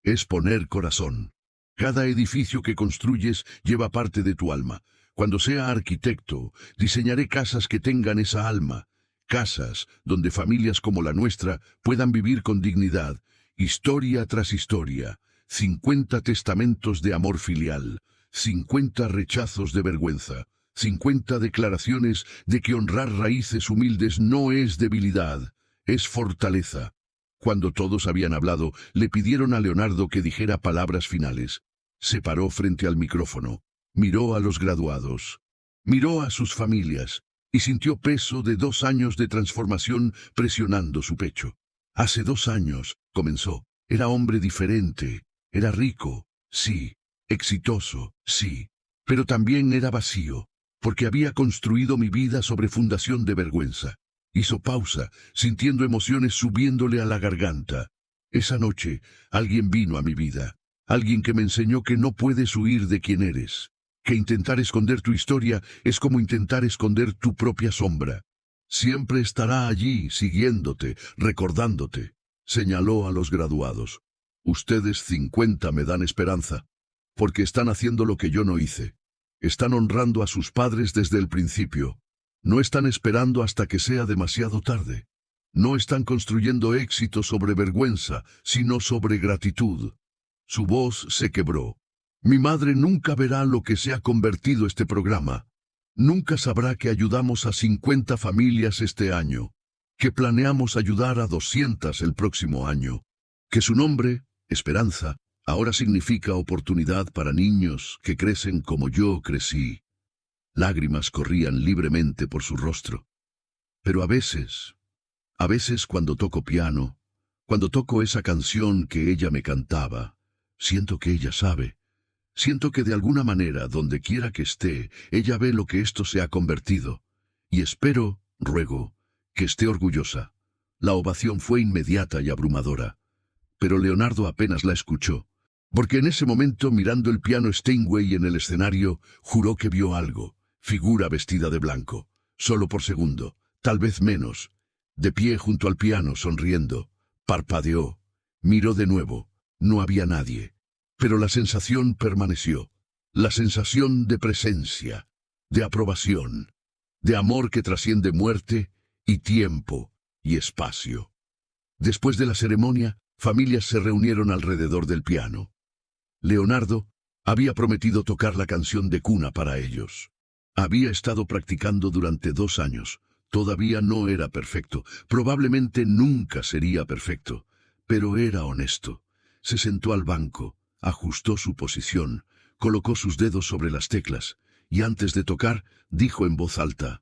es poner corazón. Cada edificio que construyes lleva parte de tu alma. Cuando sea arquitecto, diseñaré casas que tengan esa alma, casas donde familias como la nuestra puedan vivir con dignidad, historia tras historia, 50 testamentos de amor filial, 50 rechazos de vergüenza, 50 declaraciones de que honrar raíces humildes no es debilidad, es fortaleza. Cuando todos habían hablado, le pidieron a Leonardo que dijera palabras finales. Se paró frente al micrófono, miró a los graduados, miró a sus familias y sintió peso de 2 años de transformación presionando su pecho. Hace 2 años, comenzó, era hombre diferente, era rico, sí, exitoso, sí, pero también era vacío, porque había construido mi vida sobre fundación de vergüenza. Hizo pausa, sintiendo emociones subiéndole a la garganta. Esa noche, alguien vino a mi vida. Alguien que me enseñó que no puedes huir de quien eres. Que intentar esconder tu historia es como intentar esconder tu propia sombra. Siempre estará allí, siguiéndote, recordándote. Señaló a los graduados. Ustedes 50 me dan esperanza, porque están haciendo lo que yo no hice. Están honrando a sus padres desde el principio. No están esperando hasta que sea demasiado tarde. No están construyendo éxito sobre vergüenza, sino sobre gratitud. Su voz se quebró. Mi madre nunca verá lo que se ha convertido este programa. Nunca sabrá que ayudamos a 50 familias este año, que planeamos ayudar a 200 el próximo año, que su nombre, Esperanza, ahora significa oportunidad para niños que crecen como yo crecí. Lágrimas corrían libremente por su rostro. Pero a veces cuando toco piano, cuando toco esa canción que ella me cantaba, siento que ella sabe. Siento que de alguna manera, donde quiera que esté, ella ve lo que esto se ha convertido. Y espero, ruego, que esté orgullosa. La ovación fue inmediata y abrumadora. Pero Leonardo apenas la escuchó, porque en ese momento, mirando el piano Steinway en el escenario, juró que vio algo. Figura vestida de blanco, solo por segundo, tal vez menos. De pie junto al piano, sonriendo, parpadeó, miró de nuevo, no había nadie. Pero la sensación permaneció, la sensación de presencia, de aprobación, de amor que trasciende muerte y tiempo y espacio. Después de la ceremonia, familias se reunieron alrededor del piano. Leonardo había prometido tocar la canción de cuna para ellos. Había estado practicando durante 2 años. Todavía no era perfecto, probablemente nunca sería perfecto, pero era honesto. Se sentó al banco, ajustó su posición, colocó sus dedos sobre las teclas, y antes de tocar, dijo en voz alta,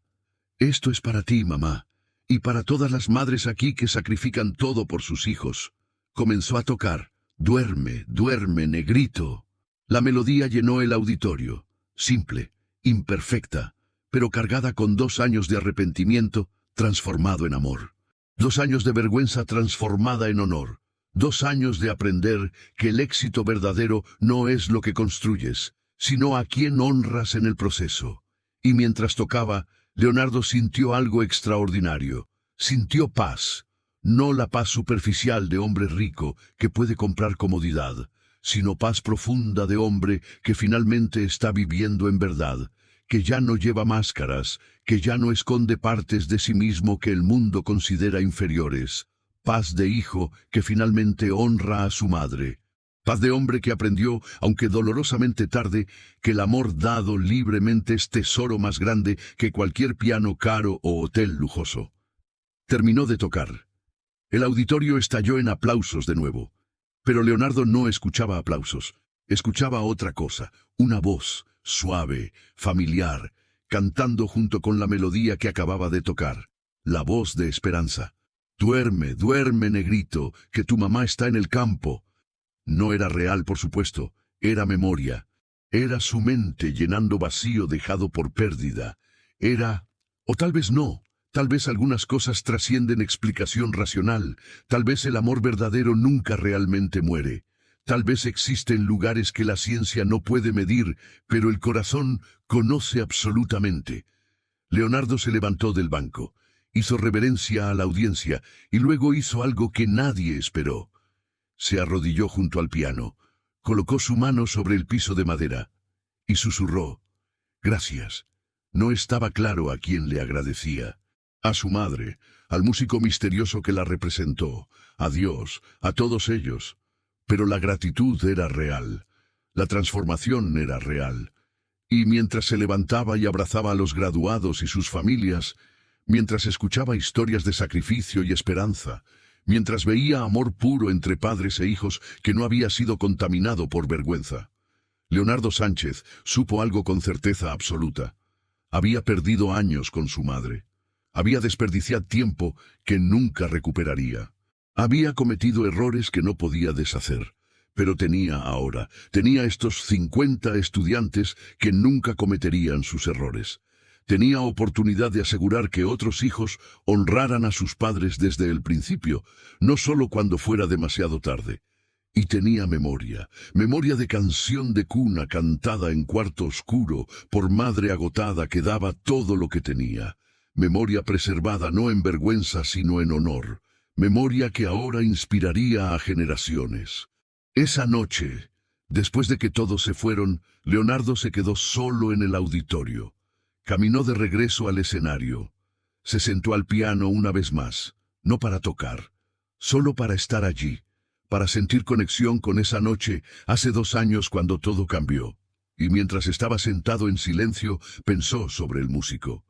«Esto es para ti, mamá, y para todas las madres aquí que sacrifican todo por sus hijos». Comenzó a tocar, «Duerme, duerme, negrito». La melodía llenó el auditorio, simple, imperfecta, pero cargada con 2 años de arrepentimiento transformado en amor. 2 años de vergüenza transformada en honor. 2 años de aprender que el éxito verdadero no es lo que construyes, sino a quien honras en el proceso. Y mientras tocaba, Leonardo sintió algo extraordinario. Sintió paz. No la paz superficial de hombre rico que puede comprar comodidad, sino paz profunda de hombre que finalmente está viviendo en verdad, que ya no lleva máscaras, que ya no esconde partes de sí mismo que el mundo considera inferiores. paz de hijo que finalmente honra a su madre, paz de hombre que aprendió, aunque dolorosamente tarde, que el amor dado libremente es tesoro más grande que cualquier piano caro o hotel lujoso. Terminó de tocar. El auditorio estalló en aplausos de nuevo. Pero Leonardo no escuchaba aplausos. Escuchaba otra cosa, una voz, suave, familiar, cantando junto con la melodía que acababa de tocar. La voz de esperanza. Duerme, duerme, negrito, que tu mamá está en el campo. No era real, por supuesto, era memoria. Era su mente llenando vacío dejado por pérdida. Era, o tal vez no, tal vez algunas cosas trascienden explicación racional, tal vez el amor verdadero nunca realmente muere. Tal vez existen lugares que la ciencia no puede medir, pero el corazón conoce absolutamente. Leonardo se levantó del banco, hizo reverencia a la audiencia y luego hizo algo que nadie esperó. Se arrodilló junto al piano, colocó su mano sobre el piso de madera y susurró: «Gracias». No estaba claro a quién le agradecía. A su madre, al músico misterioso que la representó, a Dios, a todos ellos. Pero la gratitud era real, la transformación era real. Y mientras se levantaba y abrazaba a los graduados y sus familias, mientras escuchaba historias de sacrificio y esperanza, mientras veía amor puro entre padres e hijos que no había sido contaminado por vergüenza, Leonardo Sánchez supo algo con certeza absoluta. Había perdido años con su madre. Había desperdiciado tiempo que nunca recuperaría. Había cometido errores que no podía deshacer, pero tenía estos 50 estudiantes que nunca cometerían sus errores. Tenía oportunidad de asegurar que otros hijos honraran a sus padres desde el principio, no solo cuando fuera demasiado tarde. Y tenía memoria de canción de cuna cantada en cuarto oscuro por madre agotada que daba todo lo que tenía. Memoria preservada no en vergüenza sino en honor. Memoria que ahora inspiraría a generaciones. Esa noche, después de que todos se fueron, Leonardo se quedó solo en el auditorio. Caminó de regreso al escenario. Se sentó al piano una vez más, no para tocar, solo para estar allí, para sentir conexión con esa noche hace 2 años cuando todo cambió. Y mientras estaba sentado en silencio, pensó sobre el músico.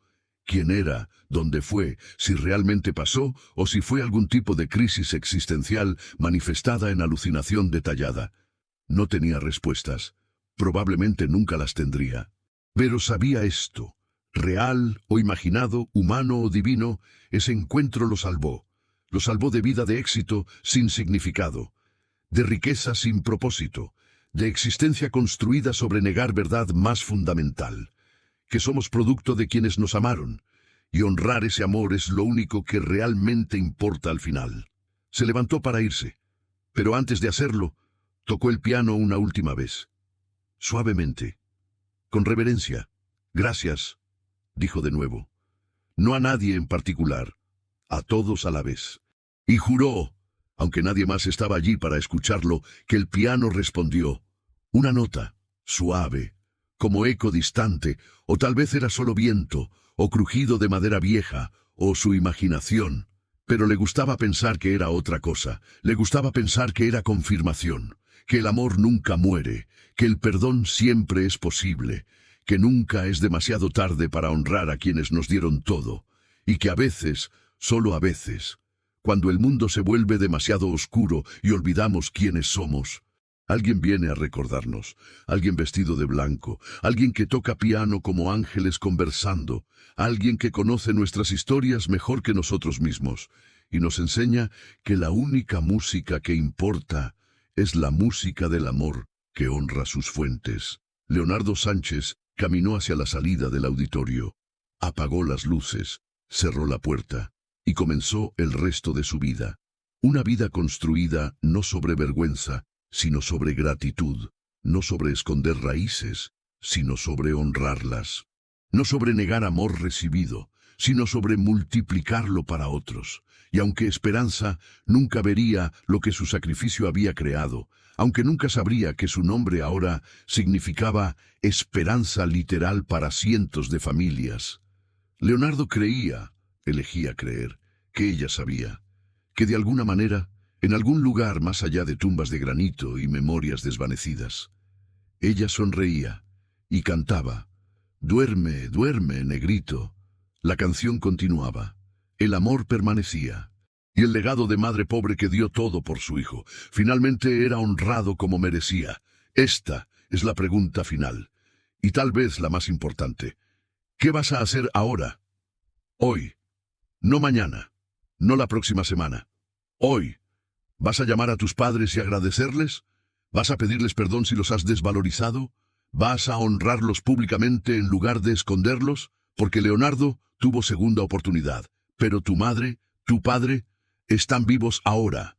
¿Quién era? ¿Dónde fue? ¿Si realmente pasó? ¿O si fue algún tipo de crisis existencial manifestada en alucinación detallada? No tenía respuestas. Probablemente nunca las tendría. Pero sabía esto. Real o imaginado, humano o divino, ese encuentro lo salvó. Lo salvó de vida de éxito sin significado, de riqueza sin propósito, de existencia construida sobre negar verdad más fundamental. Que somos producto de quienes nos amaron, y honrar ese amor es lo único que realmente importa al final. Se levantó para irse, pero antes de hacerlo, tocó el piano una última vez. Suavemente, con reverencia. «Gracias», dijo de nuevo. No a nadie en particular, a todos a la vez. Y juró, aunque nadie más estaba allí para escucharlo, que el piano respondió. Una nota, suave, como eco distante, o tal vez era solo viento, o crujido de madera vieja, o su imaginación. Pero le gustaba pensar que era otra cosa, le gustaba pensar que era confirmación, que el amor nunca muere, que el perdón siempre es posible, que nunca es demasiado tarde para honrar a quienes nos dieron todo, y que a veces, solo a veces, cuando el mundo se vuelve demasiado oscuro y olvidamos quiénes somos, alguien viene a recordarnos, alguien vestido de blanco, alguien que toca piano como ángeles conversando, alguien que conoce nuestras historias mejor que nosotros mismos, y nos enseña que la única música que importa es la música del amor que honra sus fuentes. Leonardo Sánchez caminó hacia la salida del auditorio, apagó las luces, cerró la puerta, y comenzó el resto de su vida. Una vida construida no sobre vergüenza, sino sobre gratitud, no sobre esconder raíces, sino sobre honrarlas, no sobre negar amor recibido, sino sobre multiplicarlo para otros. Y aunque Esperanza nunca vería lo que su sacrificio había creado, aunque nunca sabría que su nombre ahora significaba esperanza literal para cientos de familias, Leonardo elegía creer, que ella sabía, que de alguna manera, en algún lugar más allá de tumbas de granito y memorias desvanecidas, ella sonreía y cantaba: «Duerme, duerme, negrito». La canción continuaba. El amor permanecía. Y el legado de madre pobre que dio todo por su hijo, finalmente era honrado como merecía. Esta es la pregunta final, y tal vez la más importante. ¿Qué vas a hacer ahora? Hoy. No mañana. No la próxima semana. Hoy. ¿Vas a llamar a tus padres y agradecerles? ¿Vas a pedirles perdón si los has desvalorizado? ¿Vas a honrarlos públicamente en lugar de esconderlos? Porque Leonardo tuvo segunda oportunidad, pero tu madre, tu padre, están vivos ahora.